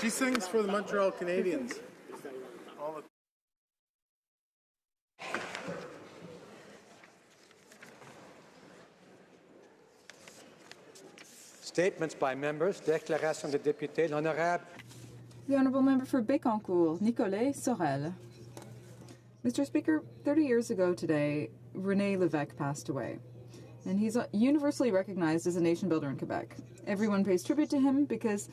She sings for the Montreal Canadiens. Statements by members. Déclaration des députés. L'honorable. The Honourable Member for Bécancour, Nicolet Sorel. Mr. Speaker, 30 years ago today, René Lévesque passed away, and he's universally recognized as a nation builder in Quebec. Everyone pays tribute to him because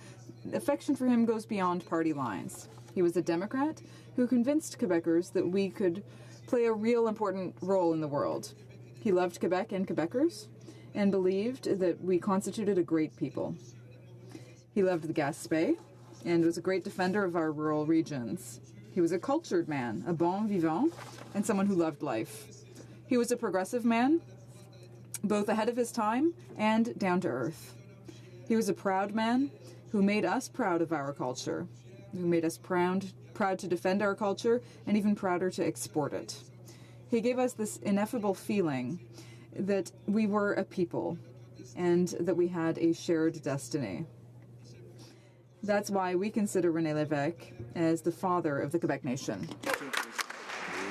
affection for him goes beyond party lines. He was a Democrat who convinced Quebecers that we could play a real important role in the world. He loved Quebec and Quebecers and believed that we constituted a great people. He loved the Gaspé and was a great defender of our rural regions. He was a cultured man, a bon vivant, and someone who loved life. He was a progressive man, both ahead of his time and down to earth. He was a proud man who made us proud of our culture, who made us proud to defend our culture, and even prouder to export it. He gave us this ineffable feeling that we were a people and that we had a shared destiny. That's why we consider René Lévesque as the father of the Quebec nation.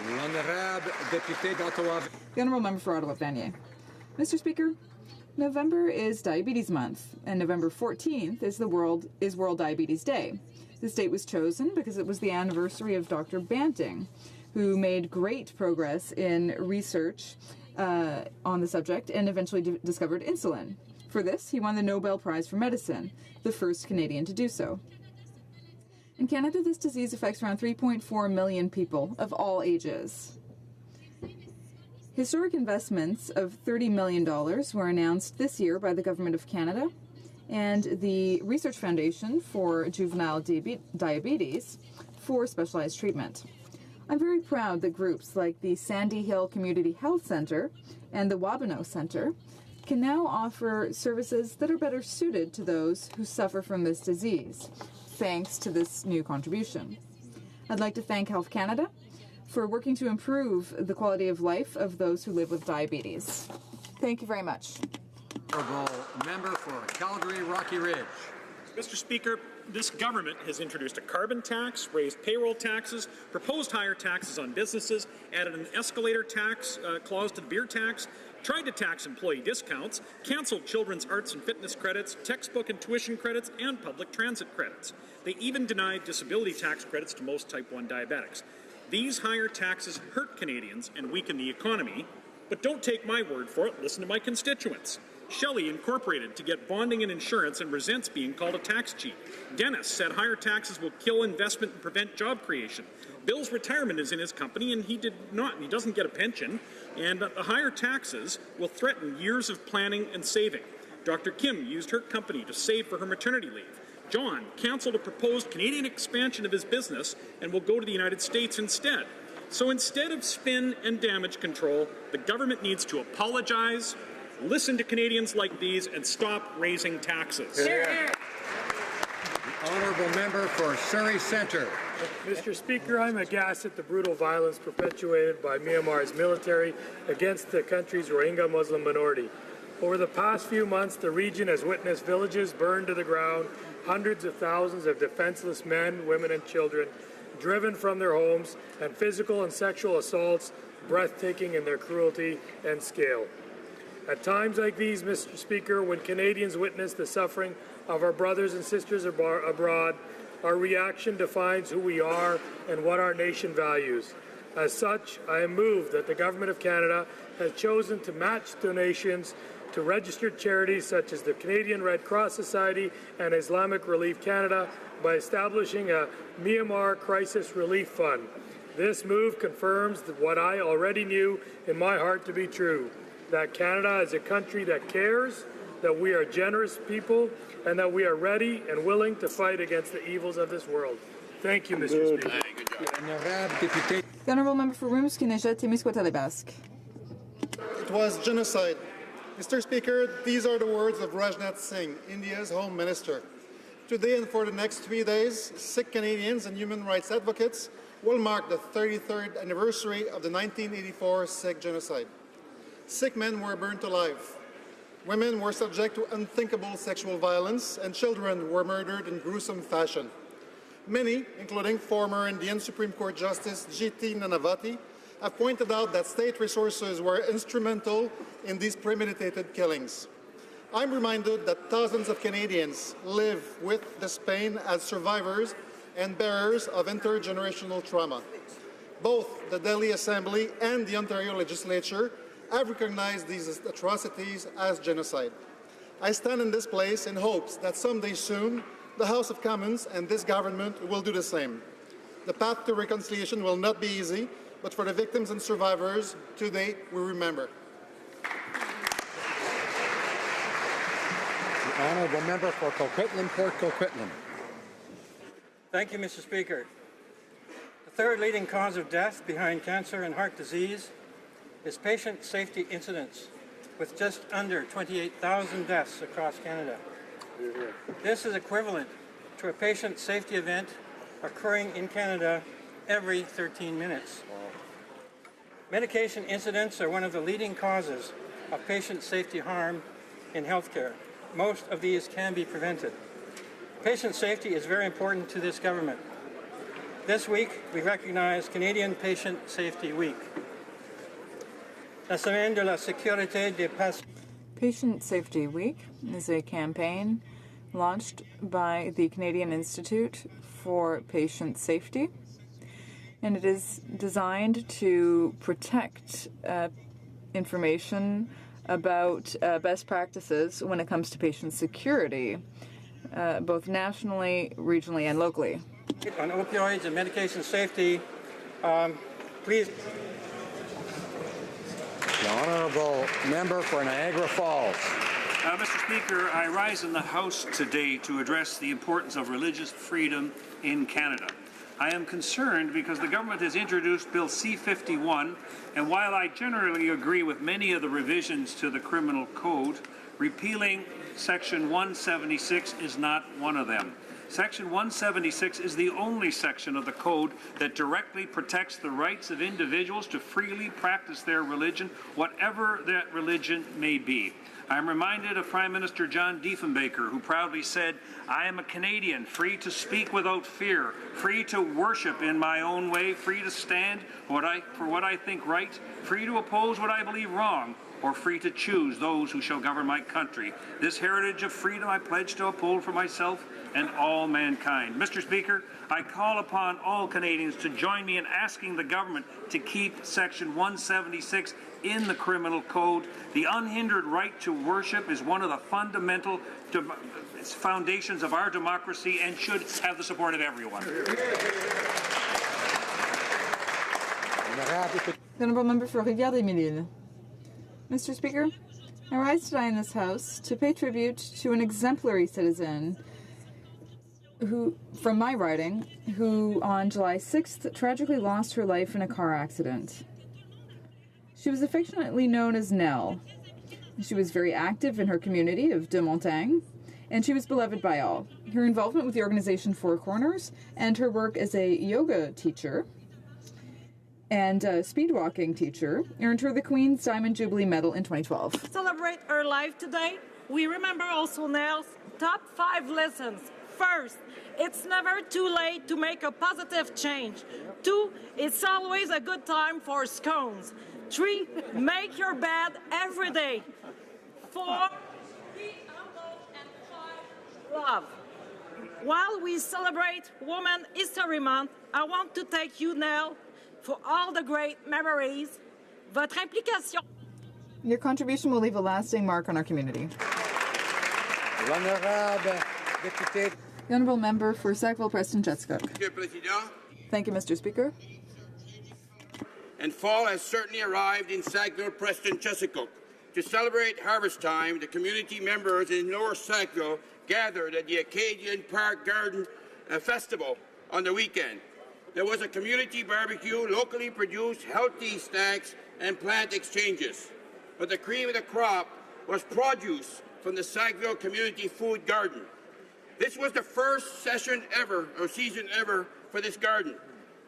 L'honorable député d'Ottawa. The Honourable Member for Ottawa-Vanier. Mr. Speaker, November is Diabetes Month, and November 14th is World Diabetes Day. This date was chosen because it was the anniversary of Dr. Banting, who made great progress in research on the subject and eventually discovered insulin. For this, he won the Nobel Prize for Medicine, the first Canadian to do so. In Canada, this disease affects around 3.4 million people of all ages. Historic investments of $30 million were announced this year by the Government of Canada and the Research Foundation for Juvenile Diabetes for specialized treatment. I'm very proud that groups like the Sandy Hill Community Health Centre and the Wabano Centre can now offer services that are better suited to those who suffer from this disease, thanks to this new contribution. I'd like to thank Health Canada for working to improve the quality of life of those who live with diabetes. Thank you very much. Honourable Member for Calgary Rocky Ridge. Mr. Speaker, this government has introduced a carbon tax, raised payroll taxes, proposed higher taxes on businesses, added an escalator tax clause to the beer tax, tried to tax employee discounts, cancelled children's arts and fitness credits, textbook and tuition credits, and public transit credits. They even denied disability tax credits to most type 1 diabetics. These higher taxes hurt Canadians and weaken the economy, but don't take my word for it, listen to my constituents. Shelley incorporated to get bonding and insurance and resents being called a tax cheat. Dennis said higher taxes will kill investment and prevent job creation. Bill's retirement is in his company and he doesn't get a pension, and the higher taxes will threaten years of planning and saving. Dr. Kim used her company to save for her maternity leave. John canceled a proposed Canadian expansion of his business and will go to the United States instead. So instead of spin and damage control, the government needs to apologize, listen to Canadians like these, and stop raising taxes. The Honourable Member for Surrey Centre. Mr. Speaker, I'm aghast at the brutal violence perpetuated by Myanmar's military against the country's Rohingya Muslim minority. Over the past few months, the region has witnessed villages burned to the ground, hundreds of thousands of defenseless men, women, and children driven from their homes, and physical and sexual assaults breathtaking in their cruelty and scale. At times like these, Mr. Speaker, when Canadians witness the suffering of our brothers and sisters abroad, our reaction defines who we are and what our nation values. As such, I am moved that the Government of Canada has chosen to match donations to registered charities such as the Canadian Red Cross Society and Islamic Relief Canada by establishing a Myanmar Crisis Relief Fund. This move confirms what I already knew in my heart to be true, that Canada is a country that cares, that we are generous people, and that we are ready and willing to fight against the evils of this world. Thank you, Mr. Speaker. The Honourable Member for Rimouski-Neja-Témiscouata-les-Basques. It was genocide. Mr. Speaker, these are the words of Rajnath Singh, India's Home Minister. Today and for the next 3 days, Sikh Canadians and human rights advocates will mark the 33rd anniversary of the 1984 Sikh genocide. Sikh men were burnt alive. Women were subject to unthinkable sexual violence, and children were murdered in gruesome fashion. Many, including former Indian Supreme Court Justice G.T. Nanavati, have pointed out that state resources were instrumental in these premeditated killings. I'm reminded that thousands of Canadians live with this pain as survivors and bearers of intergenerational trauma. Both the Delhi Assembly and the Ontario Legislature have recognized these atrocities as genocide. I stand in this place in hopes that someday soon the House of Commons and this government will do the same. The path to reconciliation will not be easy, but for the victims and survivors, today we remember. The honourable member for Coquitlam, Port Coquitlam. Thank you, Mr. Speaker. The third leading cause of death behind cancer and heart disease is patient safety incidents, with just under 28,000 deaths across Canada. This is equivalent to a patient safety event occurring in Canada every 13 minutes. Medication incidents are one of the leading causes of patient safety harm in healthcare. Most of these can be prevented. Patient safety is very important to this government. This week, we recognize Canadian Patient Safety Week. La Semaine de la Sécurité des Patients. Patient Safety Week is a campaign launched by the Canadian Institute for Patient Safety, and it is designed to protect information about best practices when it comes to patient security, both nationally, regionally, and locally. On opioids and medication safety, please. The honourable member for Niagara Falls. Mr. Speaker, I rise in the House today to address the importance of religious freedom in Canada. I am concerned because the government has introduced Bill C-51, and while I generally agree with many of the revisions to the Criminal Code, repealing Section 176 is not one of them. Section 176 is the only section of the Code that directly protects the rights of individuals to freely practice their religion, whatever that religion may be. I'm reminded of Prime Minister John Diefenbaker, who proudly said, "I am a Canadian, free to speak without fear, free to worship in my own way, free to stand for what I think right, free to oppose what I believe wrong, or free to choose those who shall govern my country. This heritage of freedom I pledge to uphold for myself and all mankind." Mr. Speaker, I call upon all Canadians to join me in asking the government to keep Section 176 in the Criminal Code. The unhindered right to worship is one of the fundamental foundations of our democracy and should have the support of everyone. The Honourable Member for Rivière-des-Mille-Îles. Mr. Speaker, I rise today in this House to pay tribute to an exemplary citizen who, from my riding, who on July 6th tragically lost her life in a car accident. She was affectionately known as Nell. She was very active in her community of De Montagne, and she was beloved by all. Her involvement with the organization Four Corners and her work as a yoga teacher and a speed walking teacher earned her the Queen's Diamond Jubilee Medal in 2012. Celebrate her life today. We remember also Nell's top 5 lessons. First, it's never too late to make a positive change. 2, it's always a good time for scones. 3, make your bed every day. 4, be humble. And 5, love. While we celebrate Women's History Month, I want to thank you, Nell, for all the great memories. Votre implication. Your contribution will leave a lasting mark on our community. L'honorable député. The Honourable Member for Sackville-Preston-Chescook. Monsieur le Président. Thank you, Mr. Speaker. And fall has certainly arrived in Sackville-Preston-Chescook. To celebrate harvest time, the community members in Lower Sackville gathered at the Acadian Park Garden Festival on the weekend. There was a community barbecue, locally produced healthy snacks, and plant exchanges. But the cream of the crop was produce from the Sackville Community Food Garden. This was the first season ever for this garden,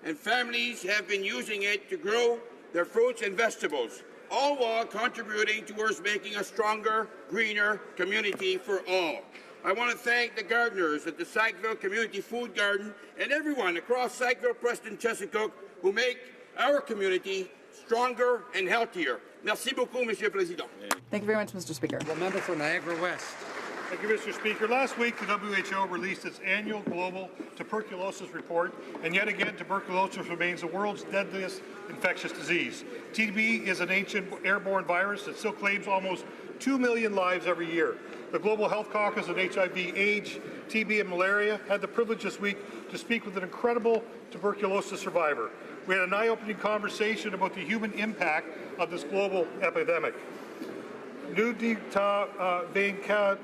and families have been using it to grow their fruits and vegetables. all while contributing towards making a stronger, greener community for all. I want to thank the gardeners at the Sackville Community Food Garden and everyone across Sackville, Preston, Chesapeake who make our community stronger and healthier. Merci beaucoup, Monsieur le Président. Thank you very much, Mr. Speaker. The member for Niagara West. Thank you, Mr. Speaker. Last week, the WHO released its annual global tuberculosis report, and yet again, tuberculosis remains the world's deadliest infectious disease. TB is an ancient airborne virus that still claims almost 2 million lives every year. The Global Health Caucus on HIV, AIDS, TB, and malaria had the privilege this week to speak with an incredible tuberculosis survivor. We had an eye-opening conversation about the human impact of this global epidemic. Nudita Venkat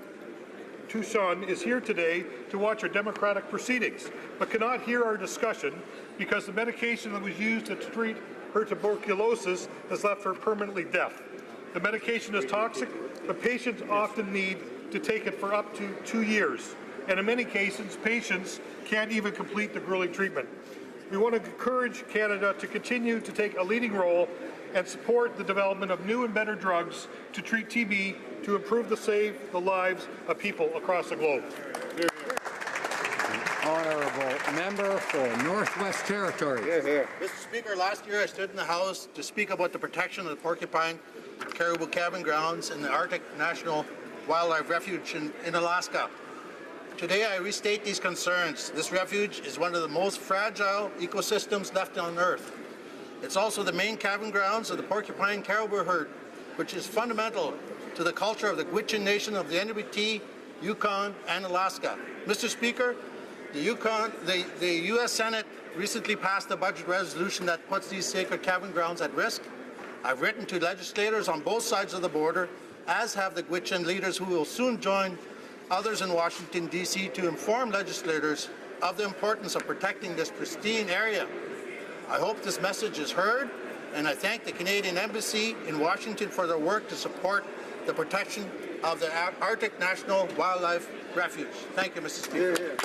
Tucson is here today to watch our democratic proceedings, but cannot hear our discussion because the medication that was used to treat her tuberculosis has left her permanently deaf. The medication is toxic, but patients often need to take it for up to 2 years, and in many cases, patients can't even complete the grueling treatment. We want to encourage Canada to continue to take a leading role and support the development of new and better drugs to treat TB to improve save the lives of people across the globe. Honourable member for Northwest Territories. Mr. Speaker, last year I stood in the House to speak about the protection of the porcupine caribou calving grounds in the Arctic National Wildlife Refuge in Alaska. Today I restate these concerns. This refuge is one of the most fragile ecosystems left on Earth. It's also the main calving grounds of the porcupine caribou herd, which is fundamental to the culture of the Gwich'in Nation of the NWT, Yukon, and Alaska. Mr. Speaker, the U.S. Senate recently passed a budget resolution that puts these sacred calving grounds at risk. I've written to legislators on both sides of the border, as have the Gwich'in leaders who will soon join others in Washington, D.C. to inform legislators of the importance of protecting this pristine area. I hope this message is heard, and I thank the Canadian Embassy in Washington for their work to support the protection of the Arctic National Wildlife Refuge. Thank you, Mr. Speaker.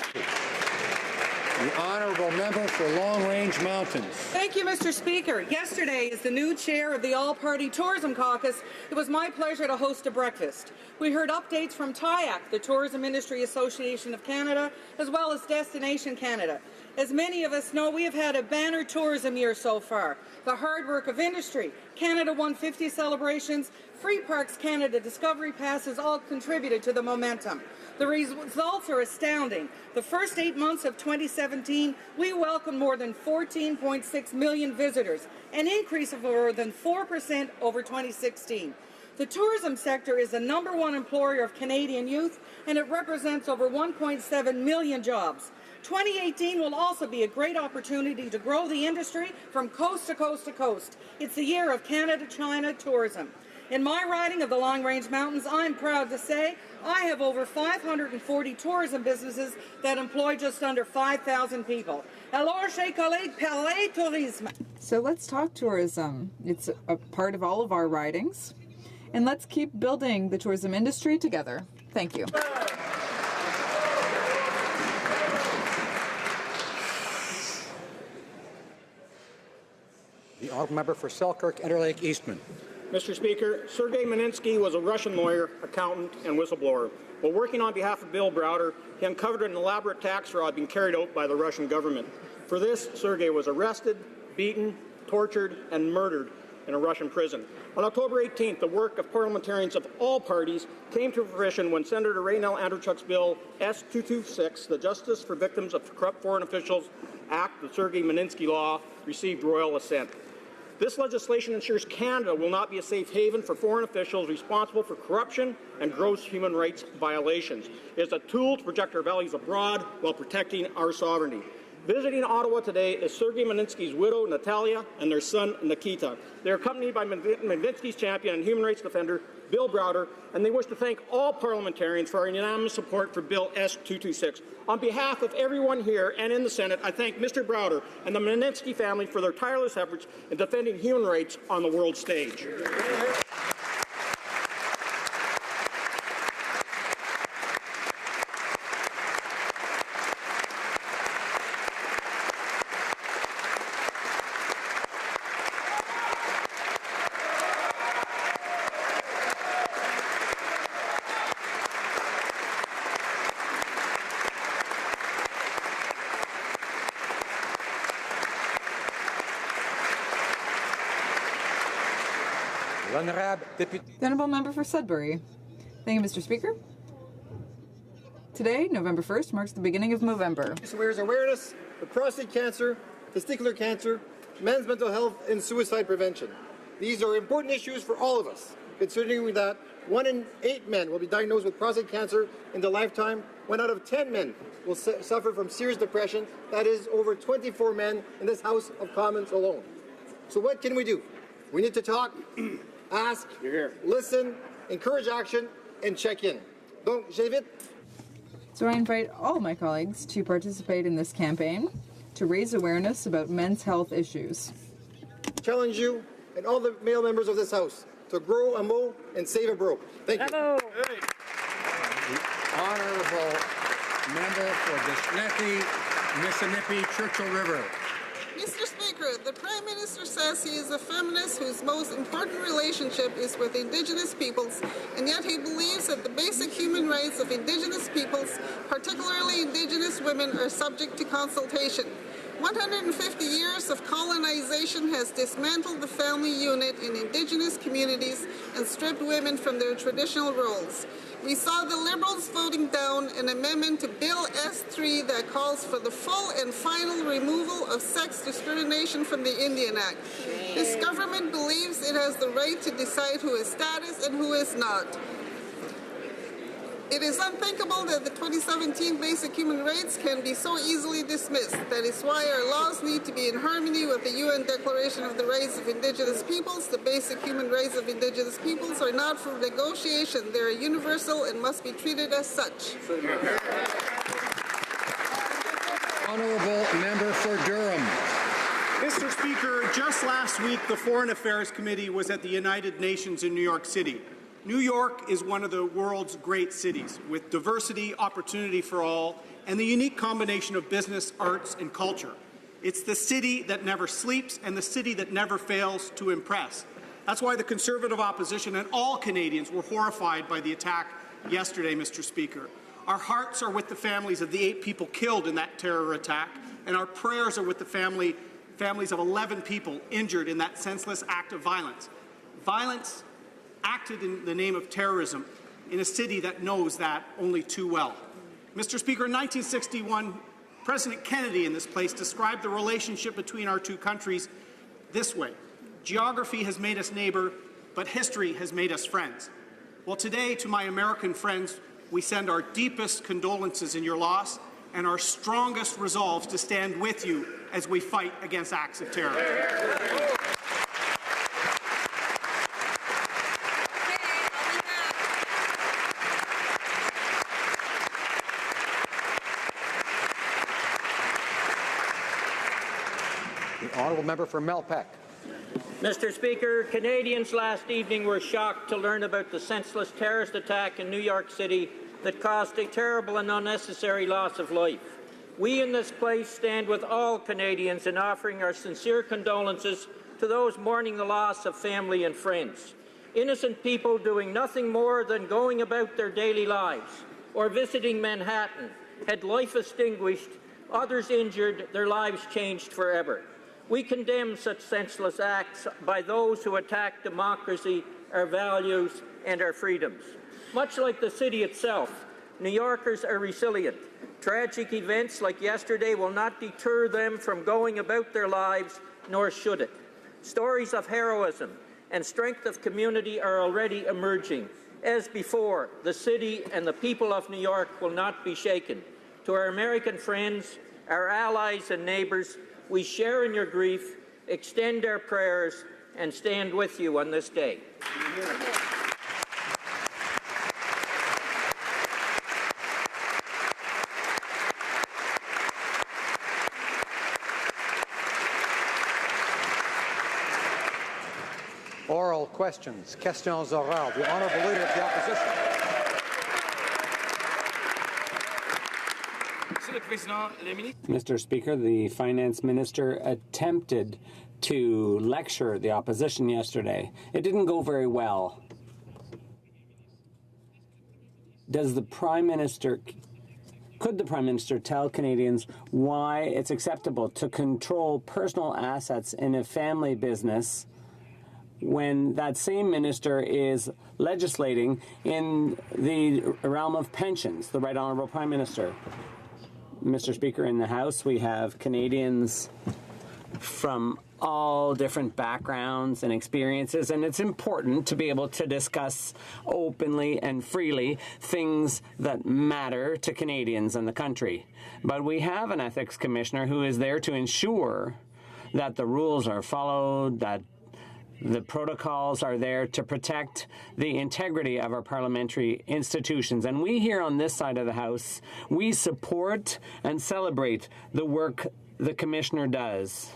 The honourable member for Long Range Mountains. Thank you, Mr. Speaker. Yesterday, as the new chair of the All-Party Tourism Caucus, it was my pleasure to host a breakfast. We heard updates from TIAC, the Tourism Industry Association of Canada, as well as Destination Canada. As many of us know, we have had a banner tourism year so far. The hard work of industry, Canada 150 celebrations, Free Parks Canada Discovery Passes all contributed to the momentum. The results are astounding. The first 8 months of 2017, we welcomed more than 14.6 million visitors, an increase of more than 4% over 2016. The tourism sector is the #1 employer of Canadian youth, and it represents over 1.7 million jobs. 2018 will also be a great opportunity to grow the industry from coast to coast to coast. It's the year of Canada-China tourism. In my riding of the Long Range Mountains, I'm proud to say I have over 540 tourism businesses that employ just under 5,000 people. Alors, chers collègues, parlez tourisme. So let's talk tourism. It's a part of all of our ridings. And let's keep building the tourism industry together. Thank you. The honourable member for Selkirk, Interlake, Eastman. Mr. Speaker, Sergei Meninsky was a Russian lawyer, accountant, and whistleblower. While working on behalf of Bill Browder, he uncovered an elaborate tax fraud being carried out by the Russian government. For this, Sergei was arrested, beaten, tortured, and murdered in a Russian prison. On October 18th, the work of parliamentarians of all parties came to fruition when Senator Raynell Andrechuk's Bill S-226, the Justice for Victims of Corrupt Foreign Officials Act, the Sergei Meninsky Law, received royal assent. This legislation ensures Canada will not be a safe haven for foreign officials responsible for corruption and gross human rights violations. It is a tool to project our values abroad while protecting our sovereignty. Visiting Ottawa today is Sergei Meninsky's widow, Natalia, and their son, Nikita. They are accompanied by Meninsky's champion and human rights defender, Bill Browder, and they wish to thank all parliamentarians for our unanimous support for Bill S-226. On behalf of everyone here and in the Senate, I thank Mr. Browder and the Meninsky family for their tireless efforts in defending human rights on the world stage. The Honourable Member for Sudbury. Thank you, Mr. Speaker. Today, November 1st, marks the beginning of Movember. This wears awareness for prostate cancer, testicular cancer, men's mental health, and suicide prevention. These are important issues for all of us, considering that 1 in 8 men will be diagnosed with prostate cancer in their lifetime. 1 out of 10 men will suffer from serious depression. That is over 24 men in this House of Commons alone. So what can we do? We need to talk, ask, listen, encourage action, and check in. Donc, j'invite. So I invite all my colleagues to participate in this campaign to raise awareness about men's health issues. Challenge you and all the male members of this House to grow a mo and save a bro. Thank you. The Honourable Member for Dishneti, Mississippi, Churchill River. Mr. Speaker, the Prime Minister says he is a feminist whose most important relationship is with Indigenous peoples, and yet he believes that the basic human rights of Indigenous peoples, particularly Indigenous women, are subject to consultation. 150 years of colonization has dismantled the family unit in Indigenous communities and stripped women from their traditional roles. We saw the Liberals voting down an amendment to Bill S3 that calls for the full and final removal of sex discrimination from the Indian Act. This government believes it has the right to decide who is status and who is not. It is unthinkable that the 2017 Basic Human Rights can be so easily dismissed. That is why our laws need to be in harmony with the UN Declaration of the Rights of Indigenous Peoples. The basic human rights of Indigenous peoples are not for negotiation. They are universal and must be treated as such. Honourable Member for Durham. Mr. Speaker, just last week the Foreign Affairs Committee was at the United Nations in New York City. New York is one of the world's great cities, with diversity, opportunity for all, and the unique combination of business, arts, and culture. It's the city that never sleeps and the city that never fails to impress. That's why the Conservative opposition and all Canadians were horrified by the attack yesterday, Mr. Speaker. Our hearts are with the families of the 8 people killed in that terror attack, and our prayers are with the families of 11 people injured in that senseless act of violence. Violence acted in the name of terrorism in a city that knows that only too well. Mr. Speaker, in 1961, President Kennedy in this place described the relationship between our two countries this way: geography has made us neighbor, but history has made us friends. Well, today, to my American friends, we send our deepest condolences in your loss and our strongest resolves to stand with you as we fight against acts of terror. Honourable Member for Melpeck. Mr. Speaker, Canadians last evening were shocked to learn about the senseless terrorist attack in New York City that caused a terrible and unnecessary loss of life. We in this place stand with all Canadians in offering our sincere condolences to those mourning the loss of family and friends. Innocent people doing nothing more than going about their daily lives or visiting Manhattan had life extinguished, others injured, their lives changed forever. We condemn such senseless acts by those who attack democracy, our values, and our freedoms. Much like the city itself, New Yorkers are resilient. Tragic events like yesterday will not deter them from going about their lives, nor should it. Stories of heroism and strength of community are already emerging. As before, the city and the people of New York will not be shaken. To our American friends, our allies and neighbours, we share in your grief, extend our prayers, and stand with you on this day. Oral questions. Questions orales. The Honourable Leader of the Opposition. Mr. Speaker, the Finance Minister attempted to lecture the opposition yesterday. It didn't go very well. Could the Prime Minister tell Canadians why it's acceptable to control personal assets in a family business when that same minister is legislating in the realm of pensions, the Right Honourable Prime Minister. Mr. Speaker, in the House, we have Canadians from all different backgrounds and experiences, and it's important to be able to discuss openly and freely things that matter to Canadians and the country. But we have an ethics commissioner who is there to ensure that the rules are followed, that the protocols are there to protect the integrity of our parliamentary institutions. And we here on this side of the House, we support and celebrate the work the Commissioner does.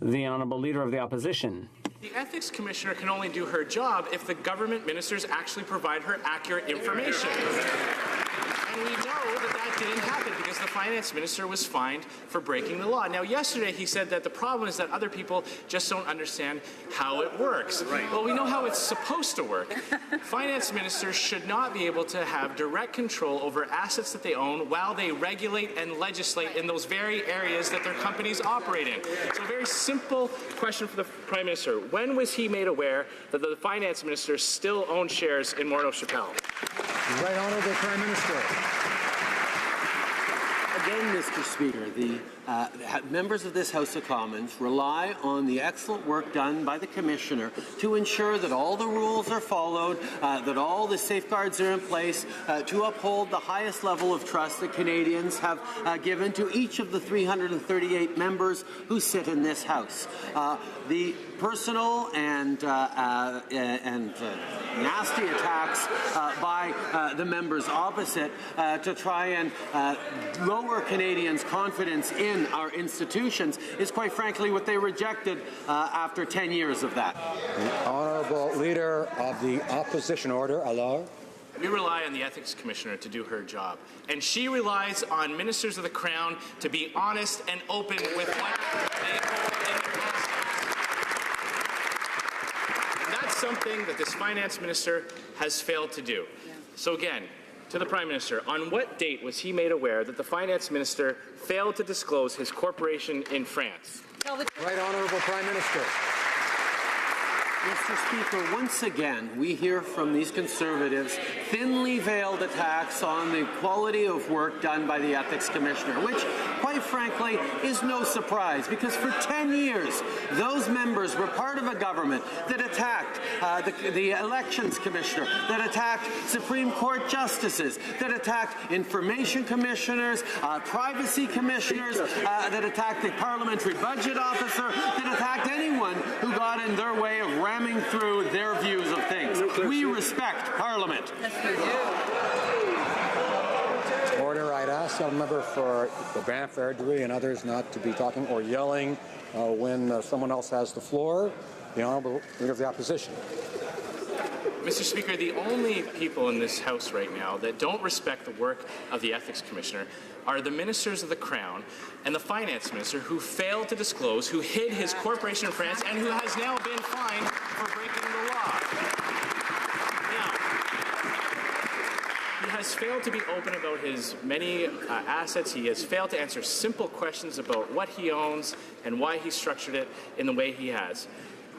The Honourable Leader of the Opposition. The Ethics Commissioner can only do her job if the government ministers actually provide her accurate information. And we know that didn't happen because the finance minister was fined for breaking the law. Now, yesterday he said that the problem is that other people just don't understand how it works. Right. Well, we know how it's supposed to work. Finance ministers should not be able to have direct control over assets that they own while they regulate and legislate in those very areas that their companies operate in. So a very simple question for the Prime Minister. When was he made aware that the finance minister still owns shares in Morneau Chapelle? Right Honourable Prime Minister. Again, Mr. Speaker, the members of this House of Commons rely on the excellent work done by the Commissioner to ensure that all the rules are followed, that all the safeguards are in place to uphold the highest level of trust that Canadians have given to each of the 338 members who sit in this House. The personal and nasty attacks by the members opposite to try and lower Canadians' confidence in our institutions is quite frankly what they rejected after 10 years of that. The Honourable Leader of the Opposition Order, alors. We rely on the Ethics Commissioner to do her job, and she relies on ministers of the Crown to be honest and open with what they hold in their assets. And that's something that this finance minister has failed to do. So again, to the Prime Minister, on what date was he made aware that the finance minister failed to disclose his corporation in France? Right Honourable Prime Minister. Mr. Speaker, once again, we hear from these Conservatives thinly veiled attacks on the quality of work done by the Ethics Commissioner, which, quite frankly, is no surprise, because for 10 years, those members were part of a government that attacked the Elections Commissioner, that attacked Supreme Court justices, that attacked information commissioners, privacy commissioners, that attacked the parliamentary budget officer, that attacked anyone who got in their way of ramming through their views of things. We respect Parliament. Order. I'd ask a member for the Banff-Airdrie and others not to be talking or yelling when someone else has the floor. The Honourable Leader of the Opposition. Mr. Speaker, the only people in this House right now that don't respect the work of the Ethics Commissioner are the ministers of the Crown and the Finance Minister, who failed to disclose, who hid his corporation in France, and who has now been fined for breaking the law. Now, he has failed to be open about his many assets. He has failed to answer simple questions about what he owns and why he structured it in the way he has.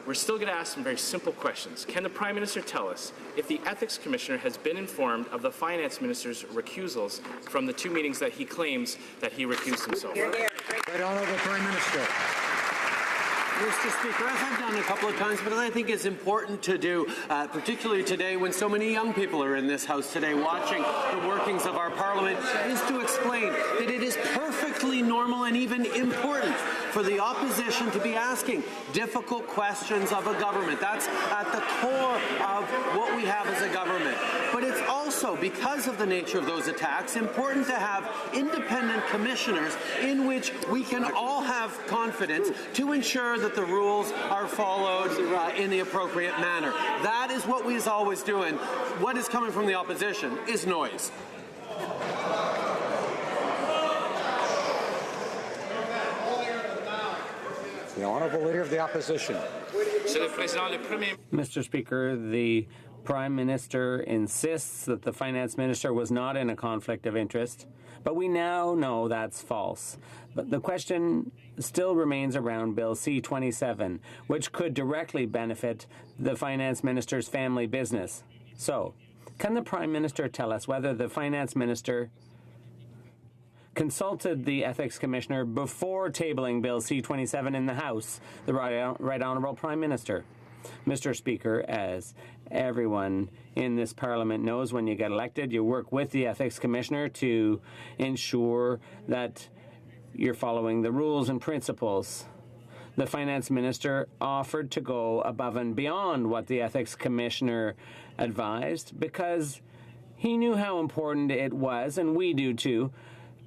We're still going to ask some very simple questions. Can the Prime Minister tell us if the Ethics Commissioner has been informed of the Finance Minister's recusals from the two meetings that he claims that he recused himself from? Right Honourable Prime Minister. Mr. Speaker, as I've done a couple of times, but I think it's important to do, particularly today when so many young people are in this House today watching the workings of our Parliament, is to explain that it is perfectly normal and even important for the opposition to be asking difficult questions of a government. That's at the core of what we have as a government. But it's also, because of the nature of those attacks, important to have independent commissioners in which we can all have confidence to ensure that the rules are followed in the appropriate manner. That is what we is always doing. What is coming from the opposition is noise. The Honourable Leader of the Opposition. Mr. Speaker, the Prime Minister insists that the Finance Minister was not in a conflict of interest, but we now know that's false. But the question still remains around Bill C-27, which could directly benefit the Finance Minister's family business. So, can the Prime Minister tell us whether the Finance Minister consulted the Ethics Commissioner before tabling Bill C-27 in the House, the Right Honourable Prime Minister? Mr. Speaker, as everyone in this Parliament knows, when you get elected, you work with the Ethics Commissioner to ensure that you're following the rules and principles. The Finance Minister offered to go above and beyond what the Ethics Commissioner advised because he knew how important it was, and we do too,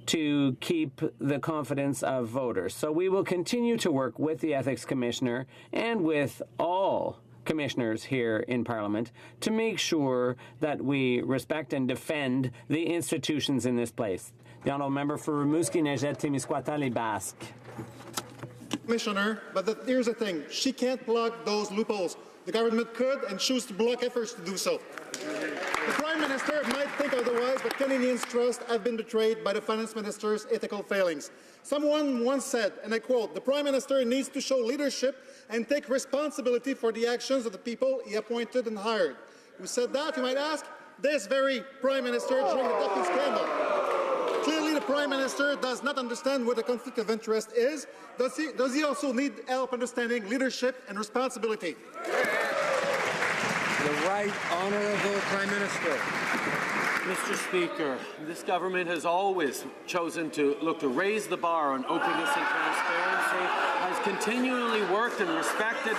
to keep the confidence of voters. So we will continue to work with the Ethics Commissioner and with all commissioners here in Parliament to make sure that we respect and defend the institutions in this place. The Honourable Member for Rimouski, Nejet-Témiscouata, Basque. Commissioner, but here's the thing. She can't block those loopholes. The government could and choose to block efforts to do so. The Prime Minister might think otherwise, but Canadians' trust have been betrayed by the Finance Minister's ethical failings. Someone once said, and I quote, "The Prime Minister needs to show leadership and take responsibility for the actions of the people he appointed and hired." Who said that, you might ask? This very Prime Minister during the Duffy scandal. Clearly, the Prime Minister does not understand what a conflict of interest is. Does he also need help understanding leadership and responsibility? The Right Honourable Prime Minister. Mr. Speaker, this government has always chosen to look to raise the bar on openness and transparency, has continually worked and respected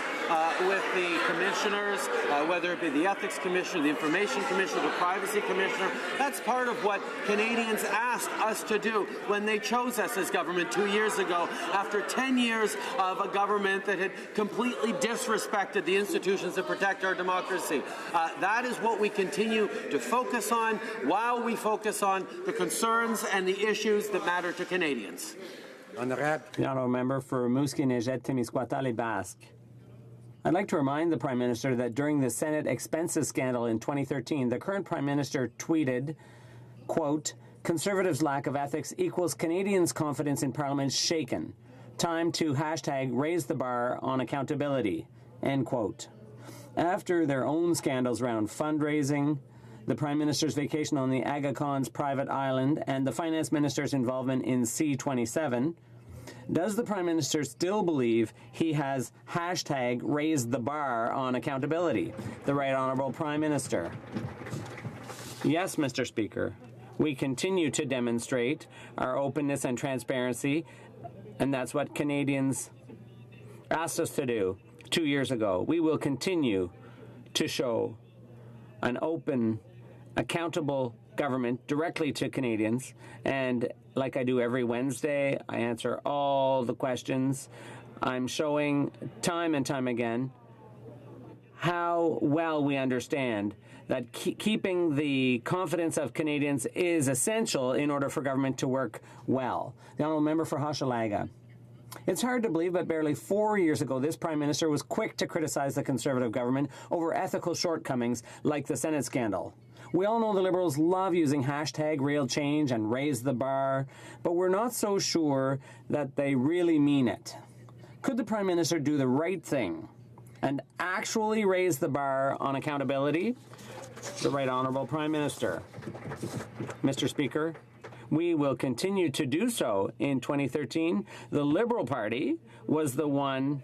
with the commissioners, whether it be the Ethics Commissioner, the Information Commissioner, the Privacy Commissioner. That's part of what Canadians asked us to do when they chose us as government 2 years ago, after 10 years of a government that had completely disrespected the institutions that protect our democracy. That is what we continue to focus on, while we focus on the concerns and the issues that matter to Canadians. The Honourable Member for Rimouski, Nejet-Témiscouata, Basque. I'd like to remind the Prime Minister that during the Senate expenses scandal in 2013, the current Prime Minister tweeted, quote, "Conservatives' lack of ethics equals Canadians' confidence in Parliament shaken. Time to hashtag raise the bar on accountability," end quote. After their own scandals around fundraising, the Prime Minister's vacation on the Aga Khan's private island, and the Finance Minister's involvement in C-27, does the Prime Minister still believe he has hashtag raised the bar on accountability? The Right Honourable Prime Minister. Yes, Mr. Speaker. We continue to demonstrate our openness and transparency, and that's what Canadians asked us to do 2 years ago. We will continue to show an open, accountable government directly to Canadians, and like I do every Wednesday, I answer all the questions. I'm showing time and time again how well we understand that keeping the confidence of Canadians is essential in order for government to work well. The Honourable Member for Hochelaga. It's hard to believe, but barely 4 years ago, this Prime Minister was quick to criticize the Conservative government over ethical shortcomings like the Senate scandal. We all know the Liberals love using hashtag real change and raise the bar, but we're not so sure that they really mean it. Could the Prime Minister do the right thing and actually raise the bar on accountability? The Right Honourable Prime Minister. Mr. Speaker, we will continue to do so. In 2013, the Liberal Party was the one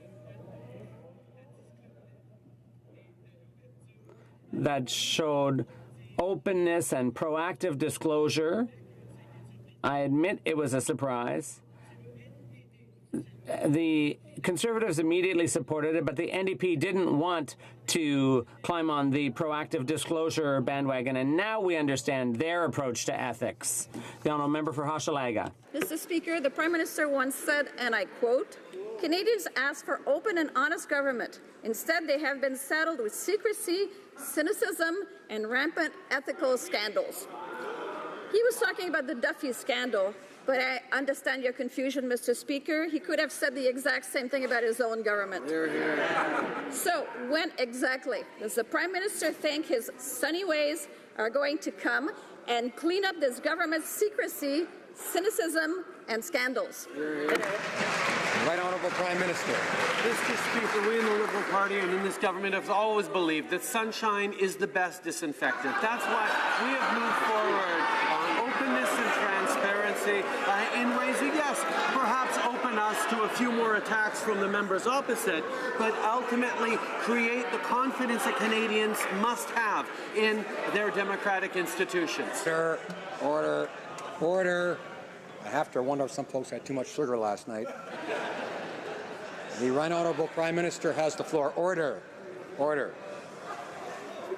that showed openness and proactive disclosure. I admit it was a surprise. The Conservatives immediately supported it, but the NDP didn't want to climb on the proactive disclosure bandwagon, and now we understand their approach to ethics. The Honourable Member for Hochelaga. Mr. Speaker, the Prime Minister once said, and I quote, "Canadians ask for open and honest government. Instead, they have been saddled with secrecy, cynicism, and rampant ethical scandals." He was talking about the Duffy scandal, But I understand your confusion, Mr. Speaker. He could have said the exact same thing about his own government. So when exactly does the Prime Minister think his sunny ways are going to come and clean up this government's secrecy, cynicism, and scandals? Right Honourable Prime Minister. Mr. Speaker, we in the Liberal Party and in this government have always believed that sunshine is the best disinfectant. That's why we have moved forward on openness and transparency in ways that, yes, perhaps open us to a few more attacks from the members opposite, but ultimately create the confidence that Canadians must have in their democratic institutions. Sir, order, order. I have to wonder if some folks had too much sugar last night. The Right Honourable Prime Minister has the floor. Order. Order.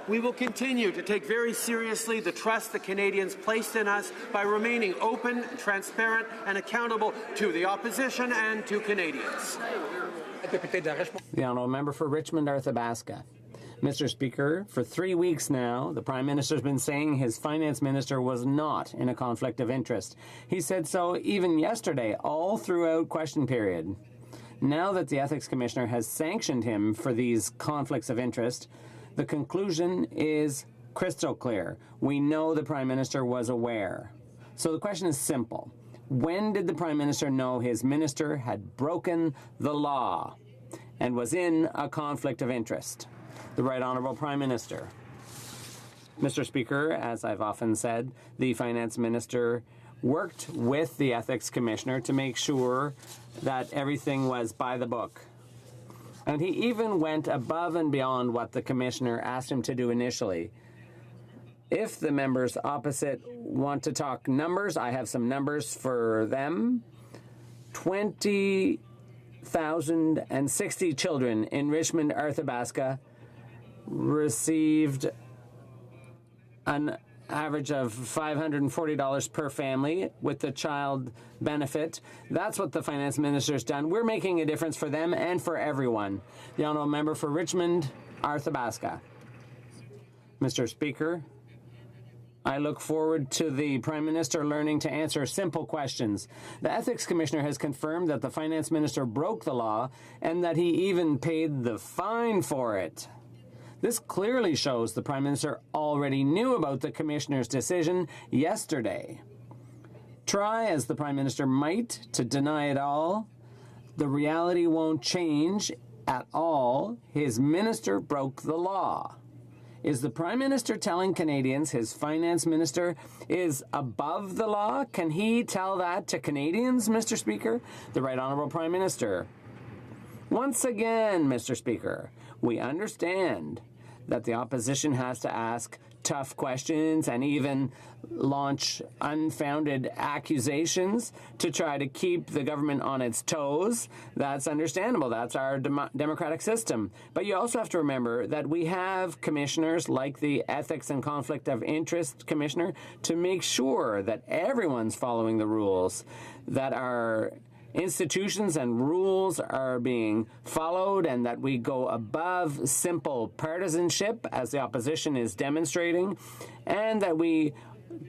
We will continue to take very seriously the trust that Canadians placed in us by remaining open, transparent, and accountable to the opposition and to Canadians. The Honourable Member for Richmond, Arthabaska. Mr. Speaker, for 3 weeks now, the Prime Minister's been saying his Finance Minister was not in a conflict of interest. He said so even yesterday, all throughout question period. Now that the Ethics Commissioner has sanctioned him for these conflicts of interest, the conclusion is crystal clear. We know the Prime Minister was aware. So the question is simple. When did the Prime Minister know his minister had broken the law and was in a conflict of interest? The Right Honourable Prime Minister. Mr. Speaker, as I've often said, the Finance Minister worked with the Ethics Commissioner to make sure that everything was by the book. And he even went above and beyond what the Commissioner asked him to do initially. If the members opposite want to talk numbers, I have some numbers for them. 20,060 children in Richmond, Arthabaska received an average of $540 per family with the child benefit. That's what the Finance Minister's done. We're making a difference for them and for everyone. The Honourable Member for Richmond, Arthabaska. Mr. Speaker, I look forward to the Prime Minister learning to answer simple questions. The Ethics Commissioner has confirmed that the Finance Minister broke the law and that he even paid the fine for it. This clearly shows the Prime Minister already knew about the Commissioner's decision yesterday. Try as the Prime Minister might to deny it all, the reality won't change at all. His minister broke the law. Is the Prime Minister telling Canadians his Finance Minister is above the law? Can he tell that to Canadians, Mr. Speaker? The Right Honourable Prime Minister. Once again, Mr. Speaker, we understand that the opposition has to ask tough questions and even launch unfounded accusations to try to keep the government on its toes. That's understandable. That's our democratic system. But you also have to remember that we have commissioners like the Ethics and Conflict of Interest Commissioner to make sure that everyone's following the rules, that our institutions and rules are being followed, and that we go above simple partisanship, as the opposition is demonstrating, and that we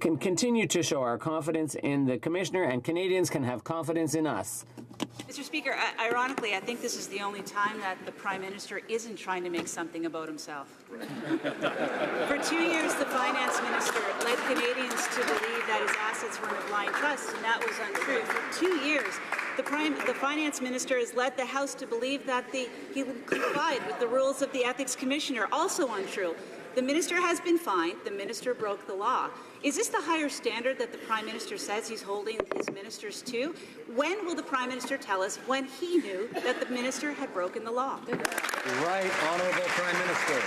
can continue to show our confidence in the Commissioner, and Canadians can have confidence in us. Mr. Speaker, ironically, I think this is the only time that the Prime Minister isn't trying to make something about himself. For 2 years, the Finance Minister led Canadians to believe that his assets were in a blind trust, and that was untrue. For 2 years, the Finance Minister has led the House to believe that he complied with the rules of the Ethics Commissioner, also untrue. The minister has been fined. The minister broke the law. Is this the higher standard that the Prime Minister says he's holding his ministers to? When will the Prime Minister tell us when he knew that the minister had broken the law? Right Honourable Prime Minister.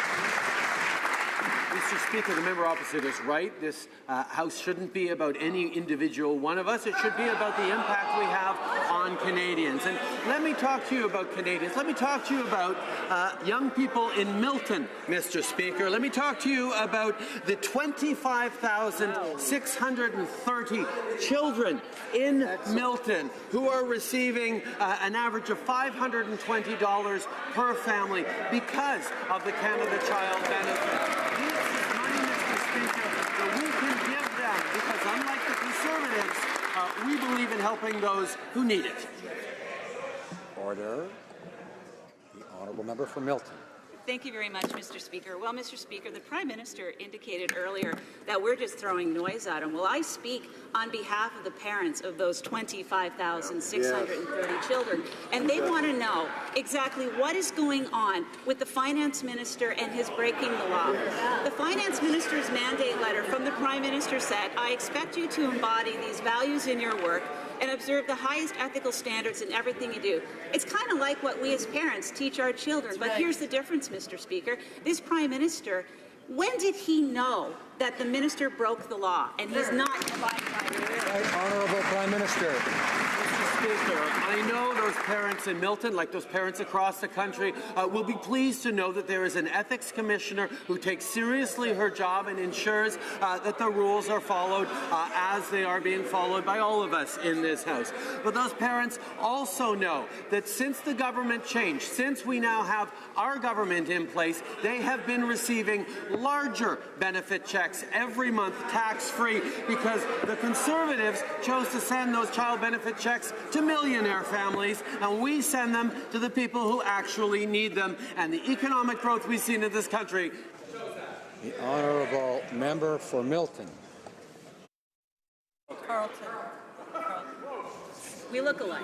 Mr. Speaker, the member opposite is right. This House shouldn't be about any individual one of us. It should be about the impact we have on Canadians. And let me talk to you about Canadians. Let me talk to you about young people in Milton, Mr. Speaker. Let me talk to you about the 25,630 children in Milton who are receiving an average of $520 per family because of the Canada Child Benefit. This is money, Mr. Speaker, that we can give them because, unlike the Conservatives, we believe in helping those who need it. Order. The honourable member for Milton. Thank you very much, Mr. Speaker. Well, Mr. Speaker, the Prime Minister indicated earlier that we're just throwing noise at him. Well, I speak on behalf of the parents of those 25,630 children, and they want to know exactly what is going on with the Finance Minister and his breaking the law. The Finance Minister's mandate letter from the Prime Minister said, I expect you to embody these values in your work and observe the highest ethical standards in everything you do. It's kind of like what we as parents teach our children. But here's the difference, Mr. Speaker. This Prime Minister, when did he know that the minister broke the law? And he's not abiding by it. Right, Honourable Prime Minister. Mr. Speaker, I know those parents in Milton, like those parents across the country, will be pleased to know that there is an ethics commissioner who takes seriously her job and ensures that the rules are followed as they are being followed by all of us in this House. But those parents also know that since the government changed, since we now have our government in place, they have been receiving larger benefit checks every month, tax-free, because the Conservatives chose to send those child benefit checks to millionaire families, and we send them to the people who actually need them. And the economic growth we've seen in this country. The honourable member for Milton. Carlton. We look alike.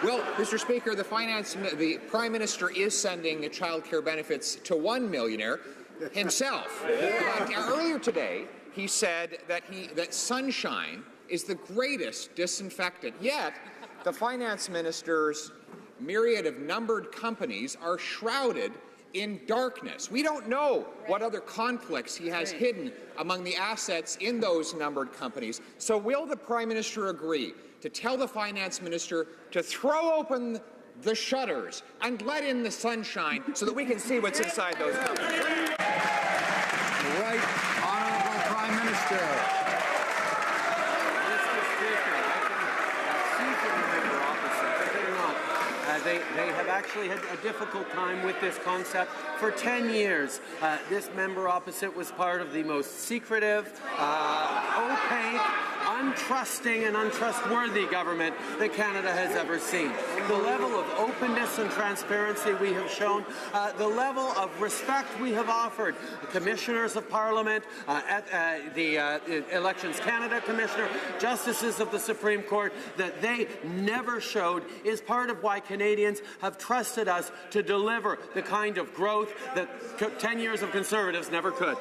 Well, Mr. Speaker, the Prime Minister is sending the child care benefits to one millionaire himself. But earlier today, he said that sunshine is the greatest disinfectant. Yet, the Finance Minister's myriad of numbered companies are shrouded in darkness. We don't know what other conflicts he has hidden among the assets in those numbered companies. So will the Prime Minister agree to tell the Finance Minister to throw open the shutters and let in the sunshine so that we can see what's inside those companies? Right, Honourable Prime Minister. Mr. Speaker, I can see from the member opposite that they're not. They have actually had a difficult time with this concept for 10 years. This member opposite was part of the most secretive, opaque, untrusting and untrustworthy government that Canada has ever seen. The level of openness and transparency we have shown, the level of respect we have offered the Commissioners of Parliament, the Elections Canada Commissioner, Justices of the Supreme Court, that they never showed is part of why Canadians have trusted us to deliver the kind of growth that 10 years of Conservatives never could.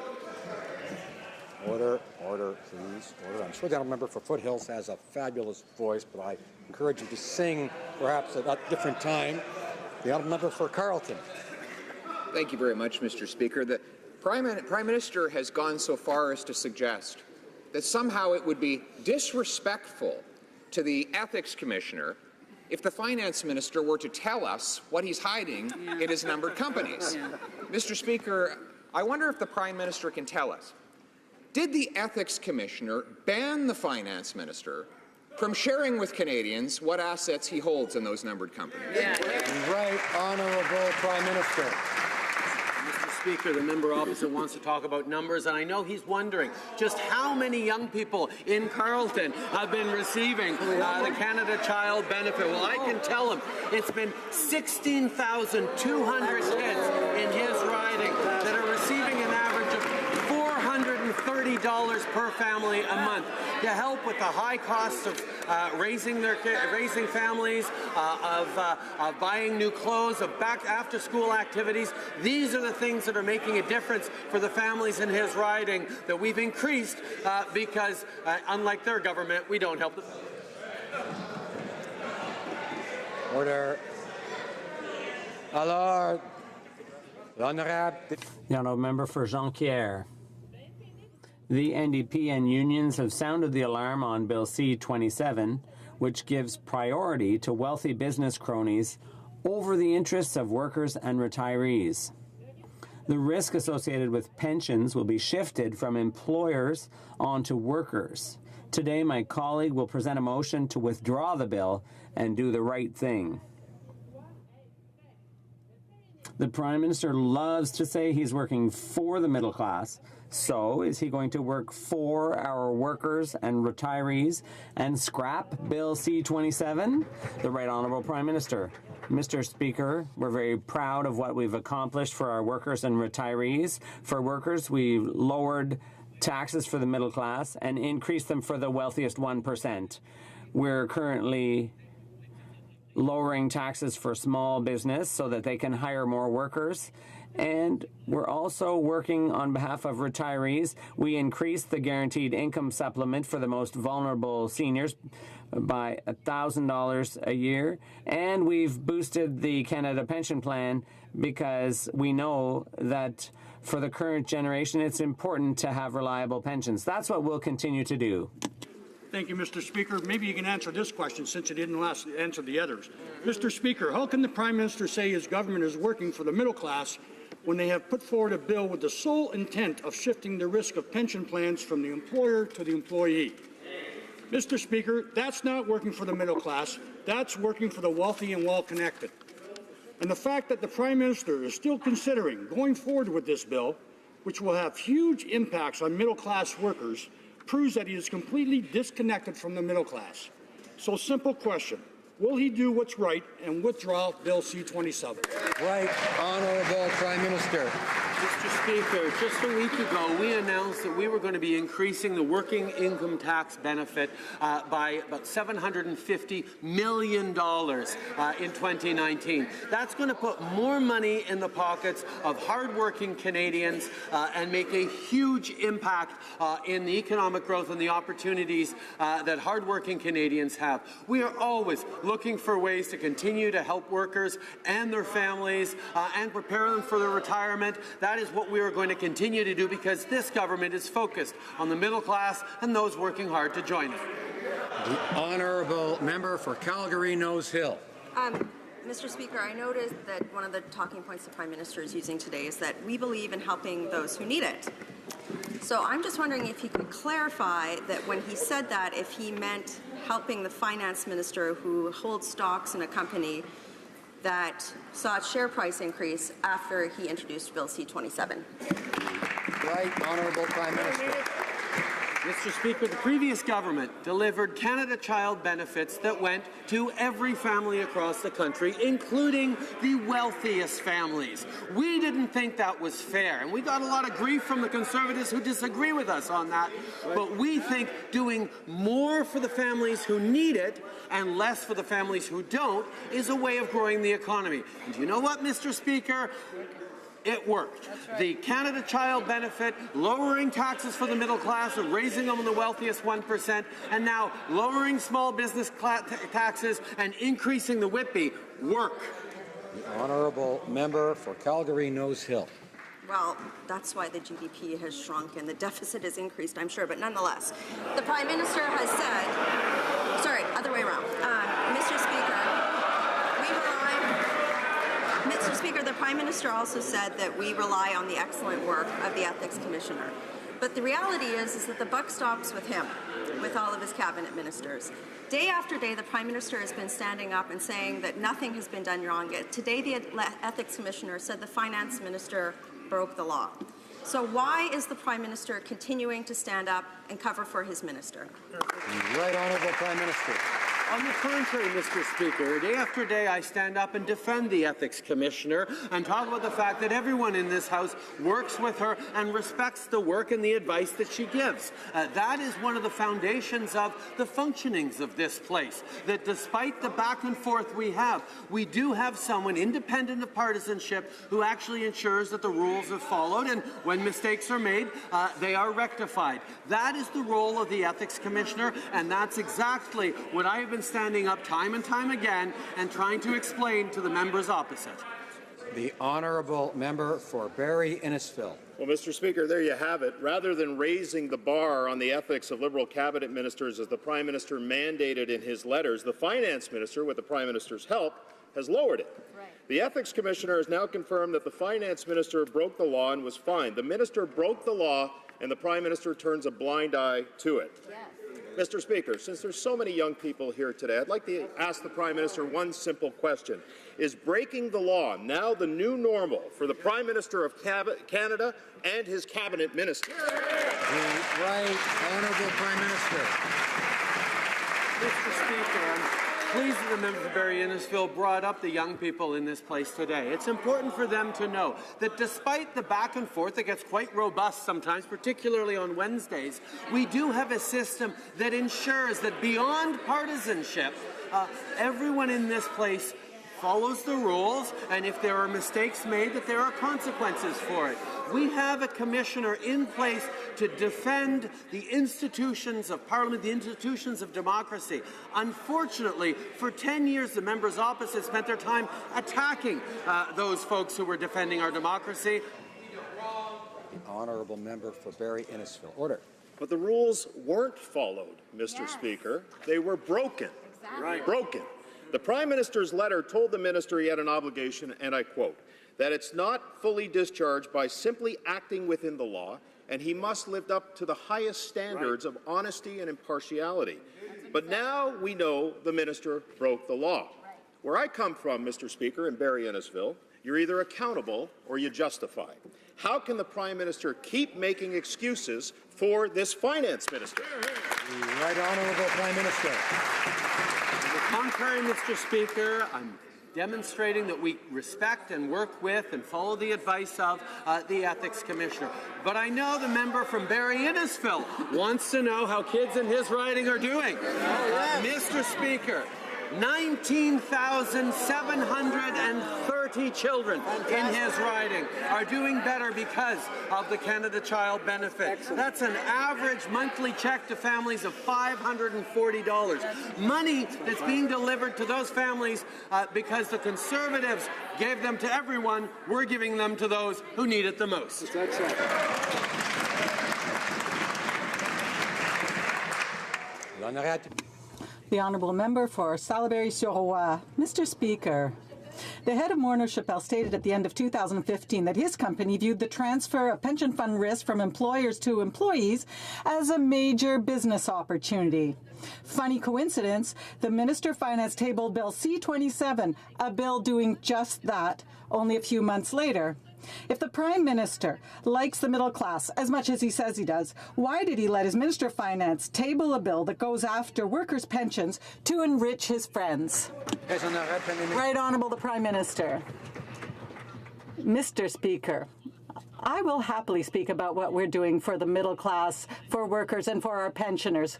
Order, please. Order. I'm sure the honourable member for Foothills has a fabulous voice, but I encourage you to sing perhaps at a different time. The honourable member for Carleton. Thank you very much, Mr. Speaker. The Prime Minister has gone so far as to suggest that somehow it would be disrespectful to the Ethics Commissioner if the Finance Minister were to tell us what he's hiding in his numbered companies. Mr. Speaker, I wonder if the Prime Minister can tell us, did the Ethics Commissioner ban the Finance Minister from sharing with Canadians what assets he holds in those numbered companies? Right, Honourable Prime Minister. Mr. Speaker, the member opposite wants to talk about numbers, and I know he's wondering just how many young people in Carleton have been receiving the Canada Child Benefit. Well, I can tell him it's been 16,200 kids in his riding that are receiving an average of $430 per family a month to help with the high costs of raising families, of buying new clothes, of after-school activities. These are the things that are making a difference for the families in his riding that we've increased because, unlike their government, we don't help them. Order. Alors, l'honorable. The honourable member for Jonquière. The NDP and unions have sounded the alarm on Bill C-27, which gives priority to wealthy business cronies over the interests of workers and retirees. The risk associated with pensions will be shifted from employers onto workers. Today, my colleague will present a motion to withdraw the bill and do the right thing. The Prime Minister loves to say he's working for the middle class. So is he going to work for our workers and retirees and scrap Bill C-27? The Right Honourable Prime Minister. Mr. Speaker, we're very proud of what we've accomplished for our workers and retirees. For workers, we've lowered taxes for the middle class and increased them for the wealthiest 1%. We're currently lowering taxes for small business so that they can hire more workers. And we're also working on behalf of retirees. We increased the guaranteed income supplement for the most vulnerable seniors by $1,000 a year. And we've boosted the Canada Pension Plan because we know that for the current generation, it's important to have reliable pensions. That's what we'll continue to do. Thank you, Mr. Speaker. Maybe you can answer this question since you didn't answer the others. Mr. Speaker, how can the Prime Minister say his government is working for the middle class when they have put forward a bill with the sole intent of shifting the risk of pension plans from the employer to the employee? Mr. Speaker, that's not working for the middle class. That's working for the wealthy and well-connected. And the fact that the Prime Minister is still considering going forward with this bill, which will have huge impacts on middle-class workers, proves that he is completely disconnected from the middle class. So, simple question. Will he do what's right and withdraw Bill C-27? Right Honourable Prime Minister. Mr. Speaker, just a week ago, we announced that we were going to be increasing the working income tax benefit by about $750 million in 2019. That's going to put more money in the pockets of hardworking Canadians and make a huge impact in the economic growth and the opportunities that hardworking Canadians have. We are always looking for ways to continue to help workers and their families and prepare them for their retirement. That is what we are going to continue to do because this government is focused on the middle class and those working hard to join it. The Honourable Member for Calgary-Nose Hill. Mr. Speaker, I noticed that one of the talking points the Prime Minister is using today is that we believe in helping those who need it. So I'm just wondering if he could clarify that when he said that, if he meant helping the Finance Minister who holds stocks in a company that saw its share price increase after he introduced Bill C-27. Right Honourable Prime Minister. Mr. Speaker, the previous government delivered Canada Child benefits that went to every family across the country, including the wealthiest families. We didn't think that was fair, and we got a lot of grief from the Conservatives who disagree with us on that. But we think doing more for the families who need it and less for the families who don't is a way of growing the economy. And you know what, Mr. Speaker? It worked. Right. The Canada Child benefit, lowering taxes for the middle class and raising them on the wealthiest 1%, and now lowering small business taxes and increasing the WIPI work. The Honourable Member for Calgary-Nose Hill. Well, that's why the GDP has shrunk and the deficit has increased, I'm sure, but nonetheless, the Prime Minister has said, sorry, other way around. Mr. Speaker, the Prime Minister also said that we rely on the excellent work of the Ethics Commissioner. But the reality is that the buck stops with him, with all of his cabinet ministers. Day after day, the Prime Minister has been standing up and saying that nothing has been done wrong yet. Today, the Ethics Commissioner said the Finance Minister broke the law. So why is the Prime Minister continuing to stand up and cover for his minister? Right Honourable Prime Minister. On the contrary, Mr. Speaker, day after day I stand up and defend the Ethics Commissioner and talk about the fact that everyone in this House works with her and respects the work and the advice that she gives. That is one of the foundations of the functionings of this place, that despite the back and forth we do have someone independent of partisanship who actually ensures that the rules are followed, and when mistakes are made, they are rectified. That is the role of the Ethics Commissioner, and that's exactly what I have been standing up time and time again and trying to explain to the members opposite. The Honourable Member for Barrie-Innisfil. Well, Mr. Speaker, there you have it. Rather than raising the bar on the ethics of Liberal cabinet ministers as the Prime Minister mandated in his letters, the Finance Minister, with the Prime Minister's help, has lowered it. Right. The Ethics Commissioner has now confirmed that the Finance Minister broke the law and was fined. The Minister broke the law and the Prime Minister turns a blind eye to it. Yes. Mr. Speaker, since there's so many young people here today, I'd like to ask the Prime Minister one simple question. Is breaking the law now the new normal for the Prime Minister of Canada and his cabinet ministers? The right honourable Prime Minister. Mr. Speaker, I'm pleased that the member for Barrie-Innisfil brought up the young people in this place today. It's important for them to know that despite the back and forth that gets quite robust sometimes, particularly on Wednesdays, we do have a system that ensures that beyond partisanship, everyone in this place follows the rules, and if there are mistakes made, that there are consequences for it. We have a commissioner in place to defend the institutions of Parliament, the institutions of democracy. Unfortunately, for 10 years, the members opposite spent their time attacking those folks who were defending our democracy. The honourable member for Barrie-Innisfil. Order. But the rules weren't followed, Mr. Speaker. They were broken. Exactly. Right. Broken. The Prime Minister's letter told the minister he had an obligation, and I quote, that it's not fully discharged by simply acting within the law, and he must live up to the highest standards of honesty and impartiality. But now we know the minister broke the law. Where I come from, Mr. Speaker, in Barrie-Innisfil, you're either accountable or you justify. How can the Prime Minister keep making excuses for this finance minister? The right honourable Prime Minister. To the contrary, Mr. Speaker, I'm demonstrating that we respect and work with and follow the advice of the Ethics Commissioner. But I know the member from Barrie-Innisfil wants to know how kids in his riding are doing. Mr. Speaker, 19,730 children in his riding are doing better because of the Canada Child Benefit. That's an average monthly check to families of $540. Money that's being delivered to those families because the Conservatives gave them to everyone. We're giving them to those who need it the most. That's right. The Honourable Member for Salaberry-sur-Roi. Mr. Speaker, the head of Morneau Chappelle stated at the end of 2015 that his company viewed the transfer of pension fund risk from employers to employees as a major business opportunity. Funny coincidence, the Minister of Finance tabled Bill C-27, a bill doing just that, only a few months later. If the Prime Minister likes the middle class as much as he says he does, why did he let his Minister of Finance table a bill that goes after workers' pensions to enrich his friends? Right Honourable the Prime Minister. Mr. Speaker, I will happily speak about what we're doing for the middle class, for workers and for our pensioners.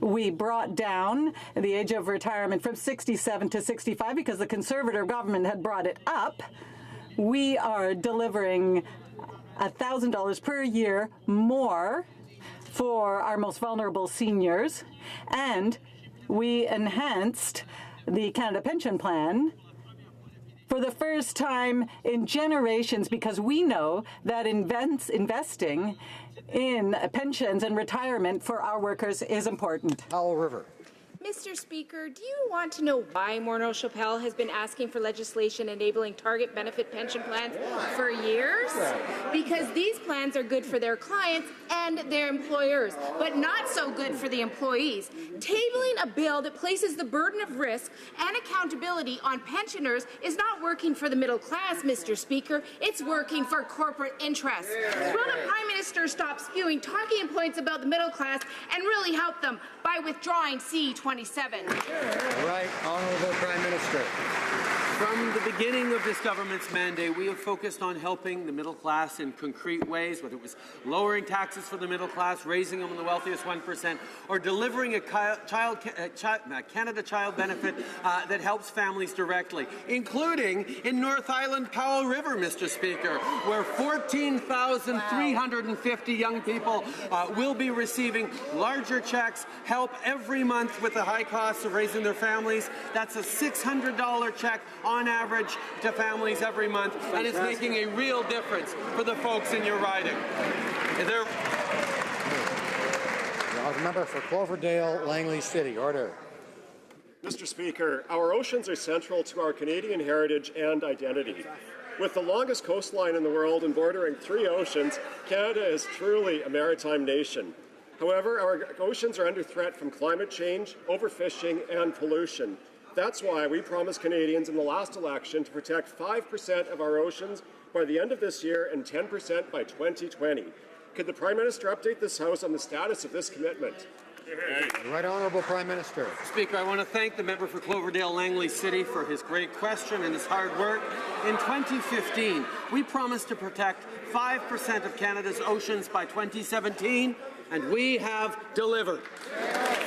We brought down the age of retirement from 67 to 65 because the Conservative government had brought it up. We are delivering $1,000 per year more for our most vulnerable seniors, and we enhanced the Canada Pension Plan for the first time in generations because we know that investing in pensions and retirement for our workers is important. Howell River. Mr. Speaker, do you want to know why Morneau Chappelle has been asking for legislation enabling target benefit pension plans for years? Because these plans are good for their clients and their employers, but not so good for the employees. Tabling a bill that places the burden of risk and accountability on pensioners is not working for the middle class, Mr. Speaker. It's working for corporate interests. Will the Prime Minister stop spewing talking points about the middle class and really help them by withdrawing C-27? Right Honourable Prime Minister. From the beginning of this government's mandate, we have focused on helping the middle class in concrete ways, whether it was lowering taxes for the middle class, raising them on the wealthiest 1%, or delivering a Canada Child Benefit that helps families directly, including in North Island, Powell River, Mr. Speaker, where 14,350 young people will be receiving larger checks, help every month with the high costs of raising their families. That's a $600 check on average to families every month, and it's making a real difference for the folks in your riding. The member for Cloverdale, Langley City. Order. Mr. Speaker, our oceans are central to our Canadian heritage and identity. With the longest coastline in the world and bordering 3 oceans, Canada is truly a maritime nation. However, our oceans are under threat from climate change, overfishing, and pollution. That's why we promised Canadians in the last election to protect 5% of our oceans by the end of this year and 10% by 2020. Could the Prime Minister update this House on the status of this commitment? The Right Honourable Prime Minister. Speaker, I want to thank the member for Cloverdale-Langley City for his great question and his hard work. In 2015, we promised to protect 5% of Canada's oceans by 2017, and we have delivered.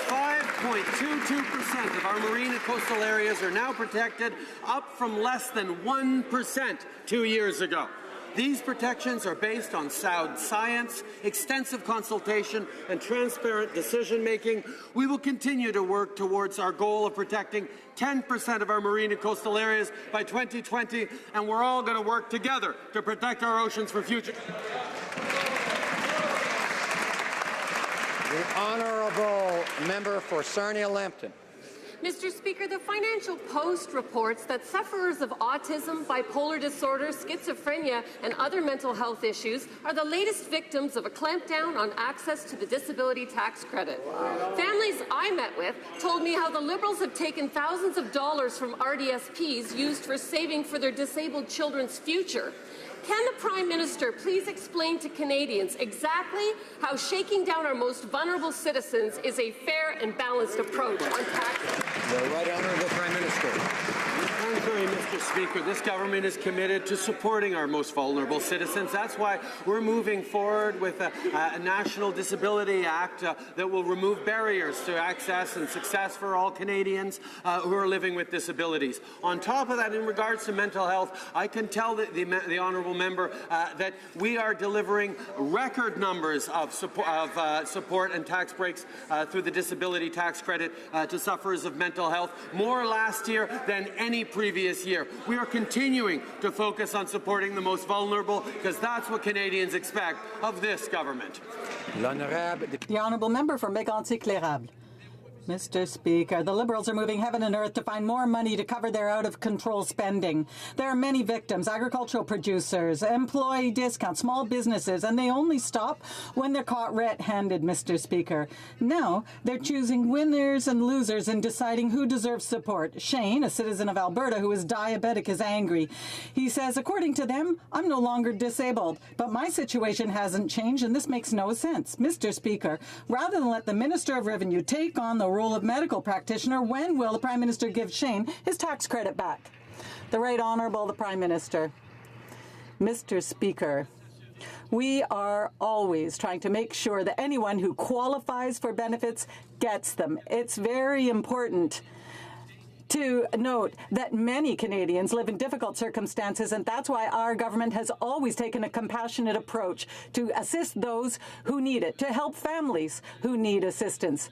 5.22% of our marine and coastal areas are now protected, up from less than 1% 2 years ago. These protections are based on sound science, extensive consultation, and transparent decision-making. We will continue to work towards our goal of protecting 10% of our marine and coastal areas by 2020, and we're all going to work together to protect our oceans for future. The Honourable Member for Sarnia-Lambton. Mr. Speaker, the Financial Post reports that sufferers of autism, bipolar disorder, schizophrenia, and other mental health issues are the latest victims of a clampdown on access to the disability tax credit. Families I met with told me how the Liberals have taken thousands of dollars from RDSPs used for saving for their disabled children's future. Can the Prime Minister please explain to Canadians exactly how shaking down our most vulnerable citizens is a fair and balanced approach on taxes? The Right Honourable Prime Minister. Contrary, Mr. Speaker, this government is committed to supporting our most vulnerable citizens. That's why we're moving forward with a National Disability Act that will remove barriers to access and success for all Canadians who are living with disabilities. On top of that, in regards to mental health, I can tell the honourable member that we are delivering record numbers of support and tax breaks through the disability tax credit to sufferers of mental health, more last year than any previous year. We are continuing to focus on supporting the most vulnerable because that's what Canadians expect of this government. The Honourable Member for Mégantic-L'Érable. Mr. Speaker, the Liberals are moving heaven and earth to find more money to cover their out-of-control spending. There are many victims, agricultural producers, employee discounts, small businesses, and they only stop when they're caught red-handed, Mr. Speaker. Now, they're choosing winners and losers in deciding who deserves support. Shane, a citizen of Alberta who is diabetic, is angry. He says, according to them, I'm no longer disabled, but my situation hasn't changed, and this makes no sense. Mr. Speaker, rather than let the Minister of Revenue take on the role of medical practitioner, when will the Prime Minister give Shane his tax credit back? The Right Honourable the Prime Minister. Mr. Speaker, we are always trying to make sure that anyone who qualifies for benefits gets them. It's very important to note that many Canadians live in difficult circumstances, and that's why our government has always taken a compassionate approach to assist those who need it, to help families who need assistance.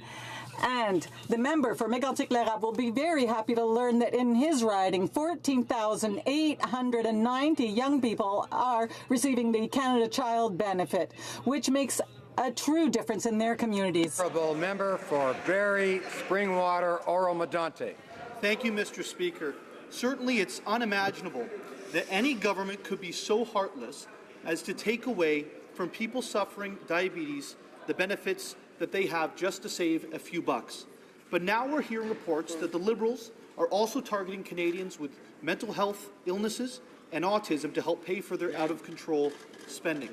And the member for Mégantic-L'Érable will be very happy to learn that in his riding, 14,890 young people are receiving the Canada Child Benefit, which makes a true difference in their communities. Honourable Member for Barrie, Springwater, Oro-Medonte. Thank you, Mr. Speaker. Certainly it's unimaginable that any government could be so heartless as to take away from people suffering diabetes the benefits that they have just to save a few bucks. But now we're hearing reports that the Liberals are also targeting Canadians with mental health illnesses and autism to help pay for their out-of-control spending.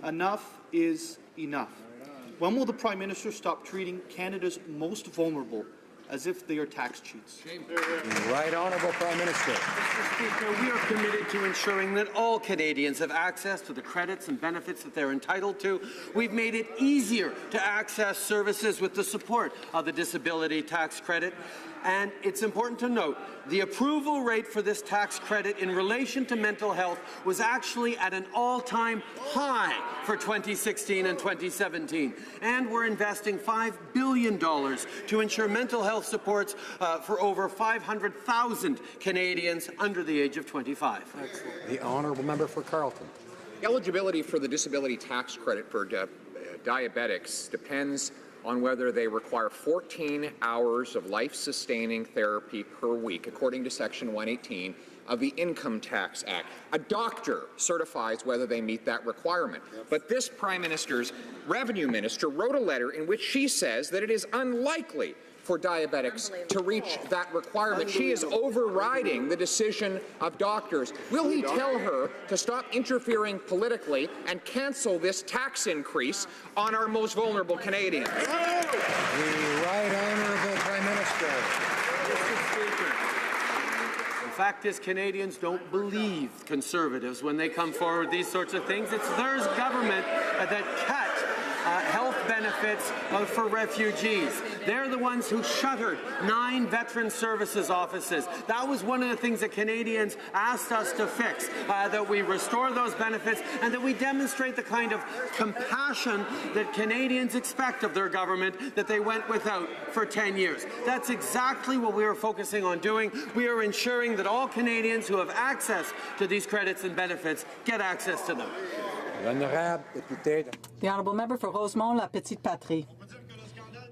Enough is enough. When will the Prime Minister stop treating Canada's most vulnerable as if they are tax cheats? Right Honourable Prime Minister. Mr. Speaker, we are committed to ensuring that all Canadians have access to the credits and benefits that they're entitled to. We've made it easier to access services with the support of the disability tax credit. And it's important to note, the approval rate for this tax credit in relation to mental health was actually at an all-time high for 2016 and 2017. And we're investing $5 billion to ensure mental health supports for over 500,000 Canadians under the age of 25. The Honourable Member for Carleton. Eligibility for the disability tax credit for diabetics depends on whether they require 14 hours of life-sustaining therapy per week, according to Section 118 of the Income Tax Act. A doctor certifies whether they meet that requirement. But this Prime Minister's Revenue Minister wrote a letter in which she says that it is unlikely for diabetics to reach that requirement. She is overriding the decision of doctors. Will he tell her to stop interfering politically and cancel this tax increase on our most vulnerable Canadians? The Right Honourable Prime Minister. Mr. Speaker, the fact is Canadians don't believe Conservatives when they come forward with these sorts of things. It's their government that cut health benefits for refugees. They're the ones who shuttered 9 veteran services offices. That was one of the things that Canadians asked us to fix, that we restore those benefits and that we demonstrate the kind of compassion that Canadians expect of their government that they went without for 10 years. That's exactly what we are focusing on doing. We are ensuring that all Canadians who have access to these credits and benefits get access to them. The Honourable Member for Rosemont, La Petite Patrie.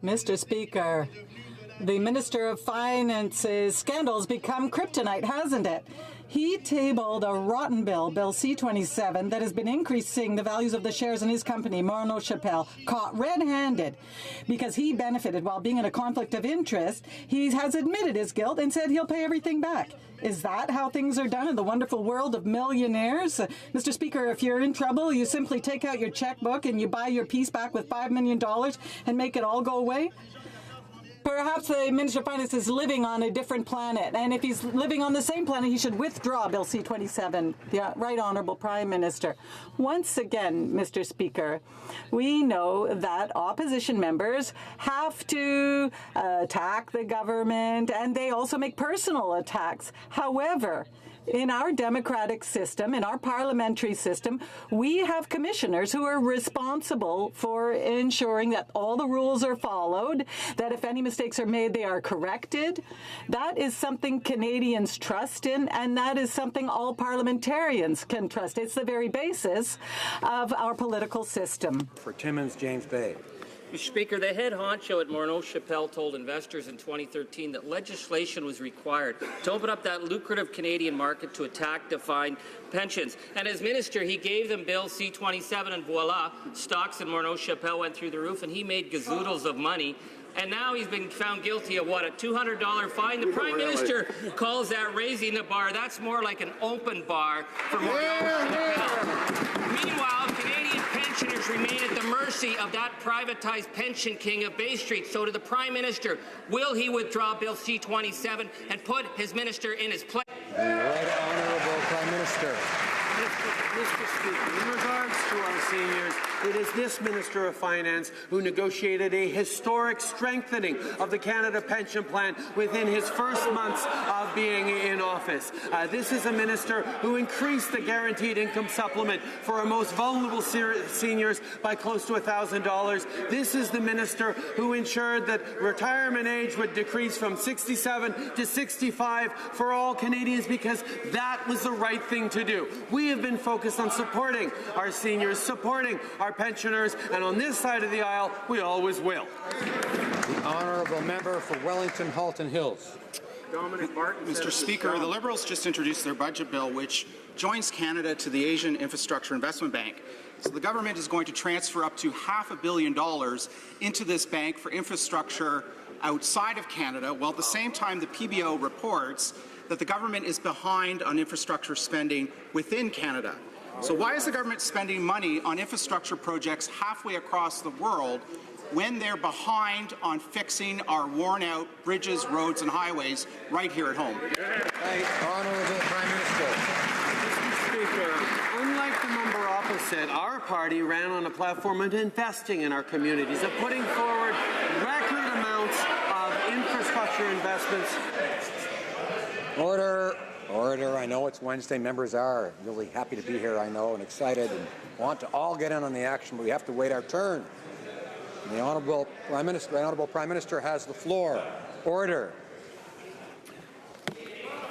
Mr. Speaker, the Minister of Finance's scandals become kryptonite, hasn't it? He tabled a rotten bill, Bill C-27, that has been increasing the values of the shares in his company, Morneau Chappelle, caught red-handed because he benefited while being in a conflict of interest. He has admitted his guilt and said he'll pay everything back. Is that how things are done in the wonderful world of millionaires? Mr. Speaker, if you're in trouble, you simply take out your checkbook and you buy your piece back with $5 million and make it all go away? Perhaps the Minister of Finance is living on a different planet, and if he's living on the same planet, he should withdraw Bill C-27. The Right Honourable Prime Minister. Once again, Mr. Speaker, we know that opposition members have to attack the government, and they also make personal attacks. However, in our democratic system, in our parliamentary system, we have commissioners who are responsible for ensuring that all the rules are followed, that if any mistakes are made, they are corrected. That is something Canadians trust in, and that is something all parliamentarians can trust. It's the very basis of our political system. For Timmins, James Bay. Mr. Speaker, the head honcho at Morneau Chappelle told investors in 2013 that legislation was required to open up that lucrative Canadian market to attack defined pensions. And as minister, he gave them Bill C-27, and voila, stocks in Morneau Chappelle went through the roof, and he made gazoodles of money. And now he's been found guilty of, what, a $200 fine? The Prime Minister calls that raising the bar. That's more like an open bar for Morneau Chappelle. Meanwhile, Canadian pensioners remain at the mercy of that privatized pension king of Bay Street. So to the Prime Minister, will he withdraw Bill C-27 and put his minister in his place? The Right Honourable Prime Minister. Mr. Speaker, in regards to our seniors, it is this Minister of Finance who negotiated a historic strengthening of the Canada Pension Plan within his first months of being in office. This is a minister who increased the guaranteed income supplement for our most vulnerable seniors by close to $1,000. This is the minister who ensured that retirement age would decrease from 67 to 65 for all Canadians, because that was the right thing to do. We have been focused on supporting our seniors, supporting our pensioners, and on this side of the aisle, we always will. The Honourable Member for Wellington, Halton Hills. Mr. Speaker, the Liberals just introduced their budget bill, which joins Canada to the Asian Infrastructure Investment Bank. So the government is going to transfer up to $500 million into this bank for infrastructure outside of Canada, while at the same time the PBO reports that the government is behind on infrastructure spending within Canada. So why is the government spending money on infrastructure projects halfway across the world when they're behind on fixing our worn-out bridges, roads, and highways right here at home? Honourable Prime Minister. Mr. Speaker, unlike the member opposite, our party ran on a platform of investing in our communities, of putting forward record amounts of infrastructure investments. Order. Order. I know it's Wednesday. Members are really happy to be here, I know, and excited and want to all get in on the action, but we have to wait our turn. And the Honourable Prime Minister has the floor. Order.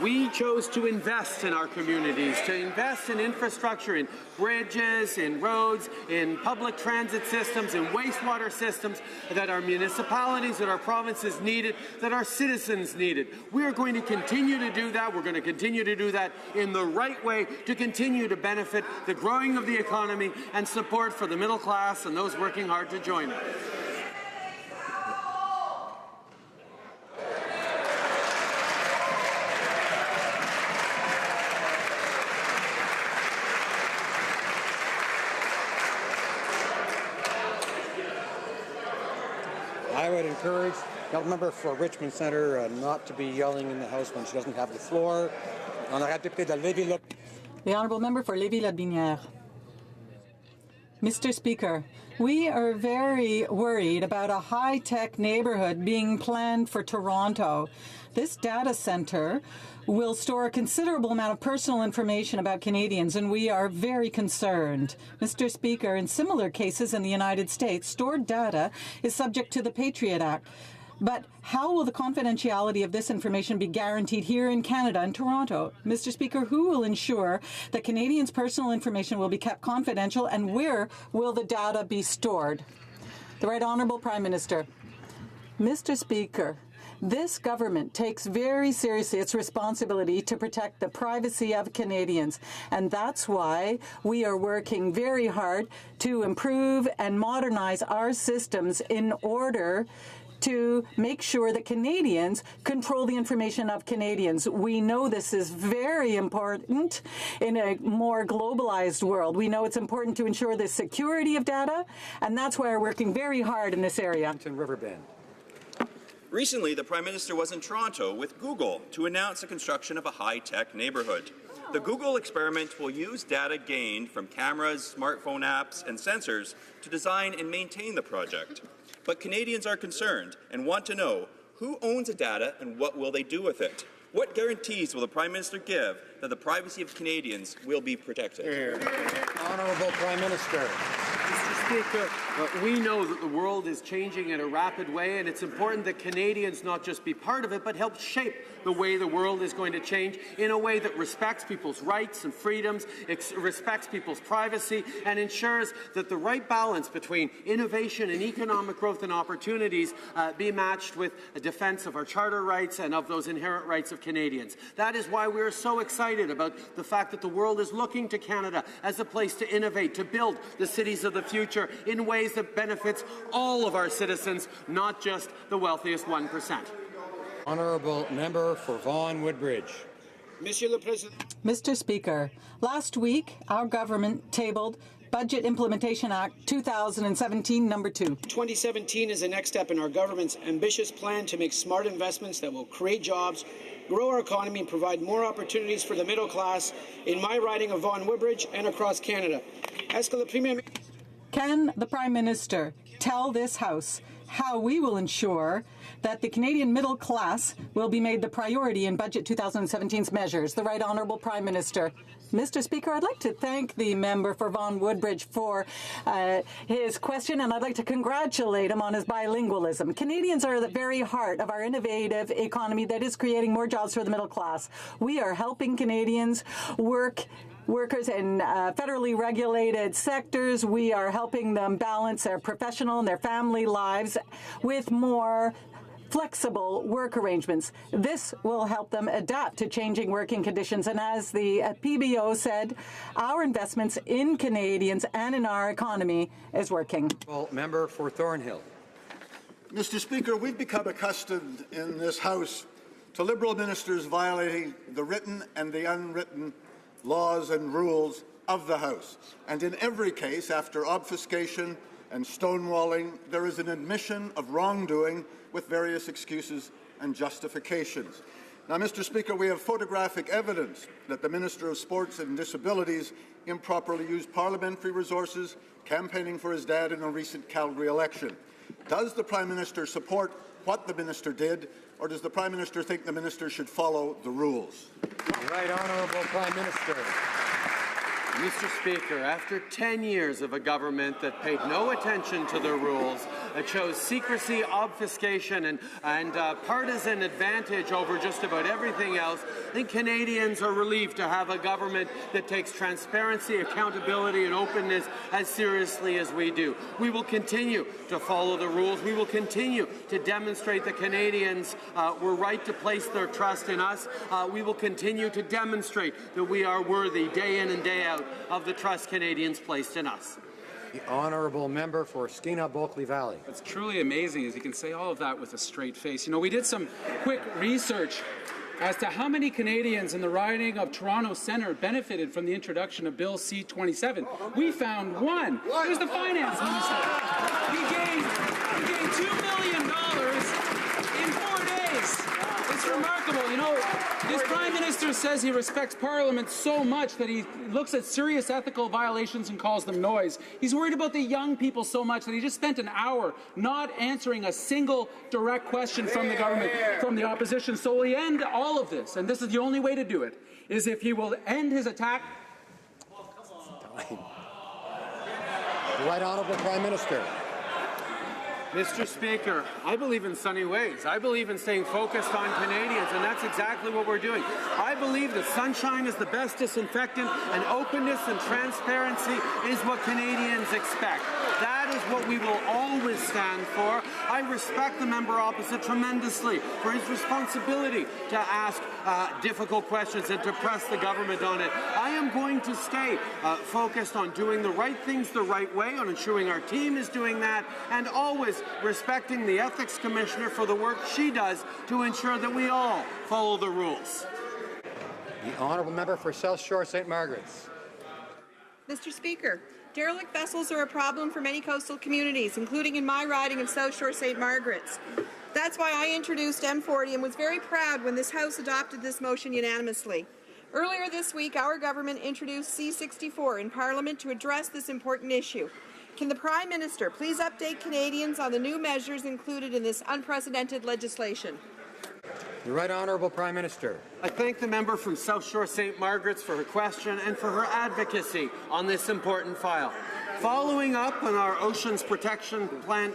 We chose to invest in our communities, to invest in infrastructure, in bridges, in roads, in public transit systems, in wastewater systems that our municipalities, that our provinces needed, that our citizens needed. We are going to continue to do that. We're going to continue to do that in the right way to continue to benefit the growing of the economy and support for the middle class and those working hard to join it. I would encourage the member for Richmond Centre not to be yelling in the House when she doesn't have the floor. The Honourable Member for Lévis-Lotbinière. Mr. Speaker, we are very worried about a high-tech neighbourhood being planned for Toronto. This data centre will store a considerable amount of personal information about Canadians, and we are very concerned. Mr. Speaker, in similar cases in the United States, stored data is subject to the Patriot Act. But how will the confidentiality of this information be guaranteed here in Canada and Toronto? Mr. Speaker, who will ensure that Canadians' personal information will be kept confidential, and where will the data be stored? The Right Honourable Prime Minister. Mr. Speaker, this government takes very seriously its responsibility to protect the privacy of Canadians, and that's why we are working very hard to improve and modernize our systems in order to make sure that Canadians control the information of Canadians. We know this is very important in a more globalized world. We know it's important to ensure the security of data, and that's why we're working very hard in this area. Riverbend. Recently, the Prime Minister was in Toronto with Google to announce the construction of a high-tech neighbourhood. The Google experiment will use data gained from cameras, smartphone apps, and sensors to design and maintain the project. But Canadians are concerned and want to know who owns the data and what will they do with it. What guarantees will the Prime Minister give that the privacy of Canadians will be protected? Honourable Prime Minister. Mr. Speaker, we know that the world is changing in a rapid way, and it's important that Canadians not just be part of it, but help shape the way the world is going to change in a way that respects people's rights and freedoms, respects people's privacy, and ensures that the right balance between innovation and economic growth and opportunities be matched with a defence of our charter rights and of those inherent rights of Canadians. That is why we are so excited about the fact that the world is looking to Canada as a place to innovate, to build the cities of the future in ways that benefits all of our citizens, not just the wealthiest 1%. Honourable Member for Vaughan Woodbridge. Mr. Speaker, last week our government tabled Budget Implementation Act 2017 No. 2. 2017 is the next step in our government's ambitious plan to make smart investments that will create jobs, grow our economy, and provide more opportunities for the middle class in my riding of Vaughan Woodbridge and across Canada. Can the Prime Minister tell this House how we will ensure that the Canadian middle class will be made the priority in Budget 2017's measures? The Right Honourable Prime Minister. Mr. Speaker, I'd like to thank the member for Vaughan Woodbridge for his question, and I'd like to congratulate him on his bilingualism. Canadians are at the very heart of our innovative economy that is creating more jobs for the middle class. We are helping Canadians workers in federally regulated sectors. We are helping them balance their professional and their family lives with more flexible work arrangements. This will help them adapt to changing working conditions. And as the PBO said, our investments in Canadians and in our economy is working. Well, member for Thornhill. Mr. Speaker, we've become accustomed in this House to Liberal ministers violating the written and the unwritten laws and rules of the House. And in every case, after obfuscation and stonewalling, there is an admission of wrongdoing with various excuses and justifications. Now, Mr. Speaker, we have photographic evidence that the Minister of Sports and Disabilities improperly used parliamentary resources campaigning for his dad in a recent Calgary election. Does the Prime Minister support what the Minister did, or does the Prime Minister think the Minister should follow the rules? Right Honourable Prime Minister. Mr. Speaker, after 10 years of a government that paid no attention to the rules, that shows secrecy, obfuscation, and partisan advantage over just about everything else, I think Canadians are relieved to have a government that takes transparency, accountability, and openness as seriously as we do. We will continue to follow the rules. We will continue to demonstrate that Canadians were right to place their trust in us. We will continue to demonstrate that we are worthy day in and day out of the trust Canadians placed in us. The honourable member for Skeena-Bulkley Valley. It's truly amazing as you can say all of that with a straight face. You know, we did some quick research as to how many Canadians in the riding of Toronto Centre benefited from the introduction of Bill C-27. We found one. Here's the finance minister. He gained $2 million in 4 days. It's remarkable. You know, this Prime Minister says he respects Parliament so much that he looks at serious ethical violations and calls them noise. He's worried about the young people so much that he just spent an hour not answering a single direct question from the government, from the opposition. So will he end all of this? And this is the only way to do it, is if he will end his attack. The Right Honourable Prime Minister. Mr. Speaker, I believe in sunny ways. I believe in staying focused on Canadians, and that's exactly what we're doing. I believe that sunshine is the best disinfectant, and openness and transparency is what Canadians expect. That is what we will always stand for. I respect the member opposite tremendously for his responsibility to ask difficult questions and to press the government on it. I am going to stay focused on doing the right things the right way, on ensuring our team is doing that, and always respecting the Ethics Commissioner for the work she does to ensure that we all follow the rules. The honourable member for South Shore St. Margaret's. Mr. Speaker, derelict vessels are a problem for many coastal communities, including in my riding of South Shore St. Margaret's. That's why I introduced M40 and was very proud when this House adopted this motion unanimously. Earlier this week, our government introduced C-64 in Parliament to address this important issue. Can the Prime Minister please update Canadians on the new measures included in this unprecedented legislation? The Right Honourable Prime Minister. I thank the member from South Shore St. Margaret's for her question and for her advocacy on this important file. Following up on our Oceans Protection Plan,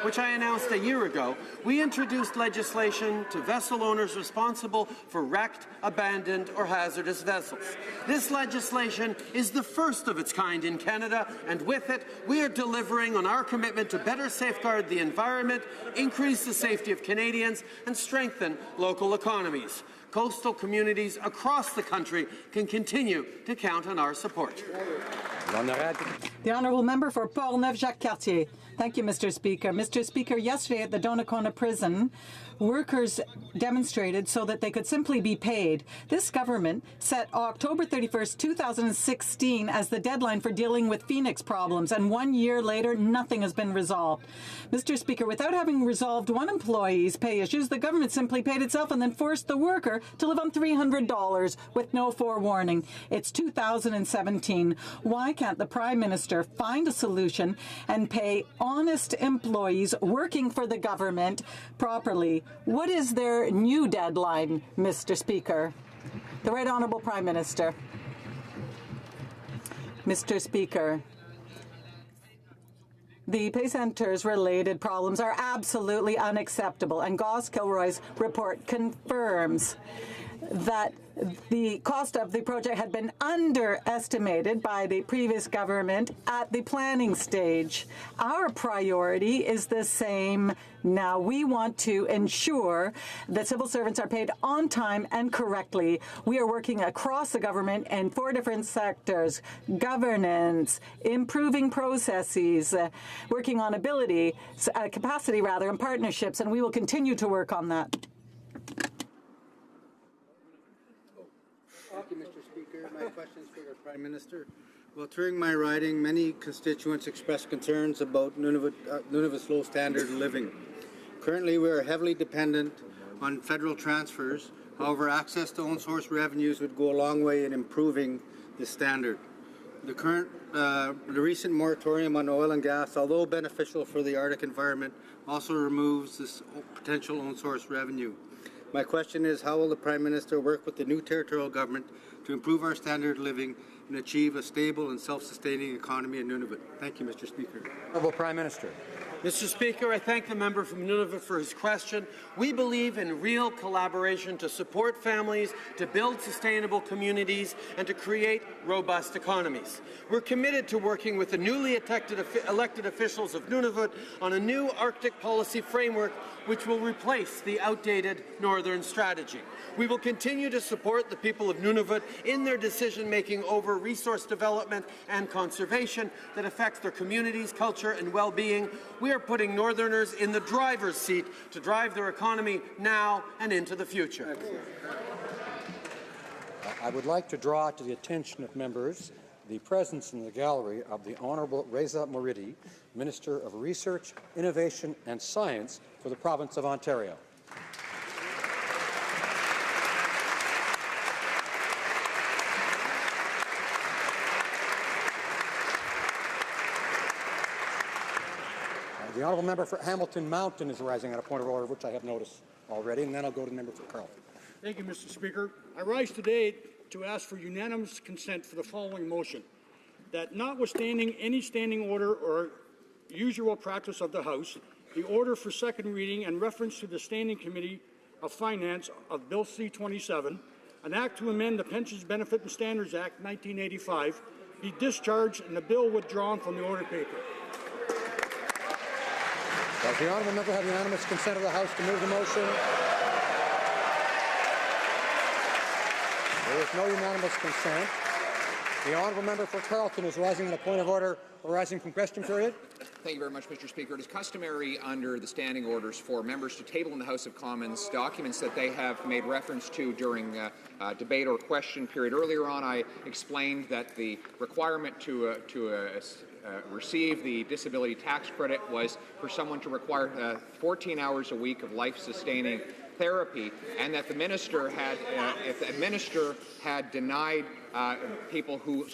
which I announced a year ago, we introduced legislation to vessel owners responsible for wrecked, abandoned, or hazardous vessels. This legislation is the first of its kind in Canada, and with it, we are delivering on our commitment to better safeguard the environment, increase the safety of Canadians, and strengthen local economies. Coastal communities across the country can continue to count on our support. The honourable member for Portneuf-Jacques-Cartier. Thank you, Mr. Speaker. Mr. Speaker, yesterday at the Donnacona prison, workers demonstrated so that they could simply be paid. This government set October 31st, 2016 as the deadline for dealing with Phoenix problems, and 1 year later, nothing has been resolved. Mr. Speaker, without having resolved one employee's pay issues, the government simply paid itself and then forced the worker to live on $300 with no forewarning. It's 2017. Why can't the Prime Minister find a solution and pay honest employees working for the government properly? What is their new deadline, Mr. Speaker? The Right Honourable Prime Minister. Mr. Speaker, the pay centres related problems are absolutely unacceptable, and Goss Kilroy's report confirms that the cost of the project had been underestimated by the previous government at the planning stage. Our priority is the same now. We want to ensure that civil servants are paid on time and correctly. We are working across the government in 4 different sectors: governance, improving processes, working on capacity and partnerships, and we will continue to work on that. Thank you, Mr. Speaker. My question is for the Prime Minister. Well, during my riding, many constituents expressed concerns about Nunavut's low standard of living. Currently, we are heavily dependent on federal transfers. However, access to own source revenues would go a long way in improving the standard. The recent moratorium on oil and gas, although beneficial for the Arctic environment, also removes this potential own source revenue. My question is, how will the Prime Minister work with the new territorial government to improve our standard of living and achieve a stable and self-sustaining economy in Nunavut? Thank you, Mr. Speaker. Honourable Prime Minister. Mr. Speaker, I thank the member from Nunavut for his question. We believe in real collaboration to support families, to build sustainable communities, and to create robust economies. We're committed to working with the newly elected officials of Nunavut on a new Arctic policy framework which will replace the outdated Northern strategy. We will continue to support the people of Nunavut in their decision-making over resource development and conservation that affects their communities, culture, and well-being. We are putting Northerners in the driver's seat to drive their economy now and into the future. I would like to draw to the attention of members the presence in the gallery of the Honourable Reza Moridi, Minister of Research, Innovation and Science for the province of Ontario. The honourable member for Hamilton Mountain is rising on a point of order, which I have noticed already, and then I'll go to the member for Carleton. Thank you, Mr. Speaker. I rise today to ask for unanimous consent for the following motion: that notwithstanding any standing order or usual practice of the House, the order for second reading and reference to the Standing Committee of Finance of Bill C-27, an act to amend the Pensions Benefit and Standards Act 1985, be discharged and the bill withdrawn from the order paper. Does the honourable member have unanimous consent of the House to move the motion? There is no unanimous consent. The honourable member for Carleton is rising on a point of order arising from question period. Thank you very much, Mr. Speaker. It is customary under the standing orders for members to table in the House of Commons documents that they have made reference to during debate or question period. Earlier on, I explained that the requirement to receive the disability tax credit was for someone to require 14 hours a week of life-sustaining therapy, and that the minister had, if the minister had denied people who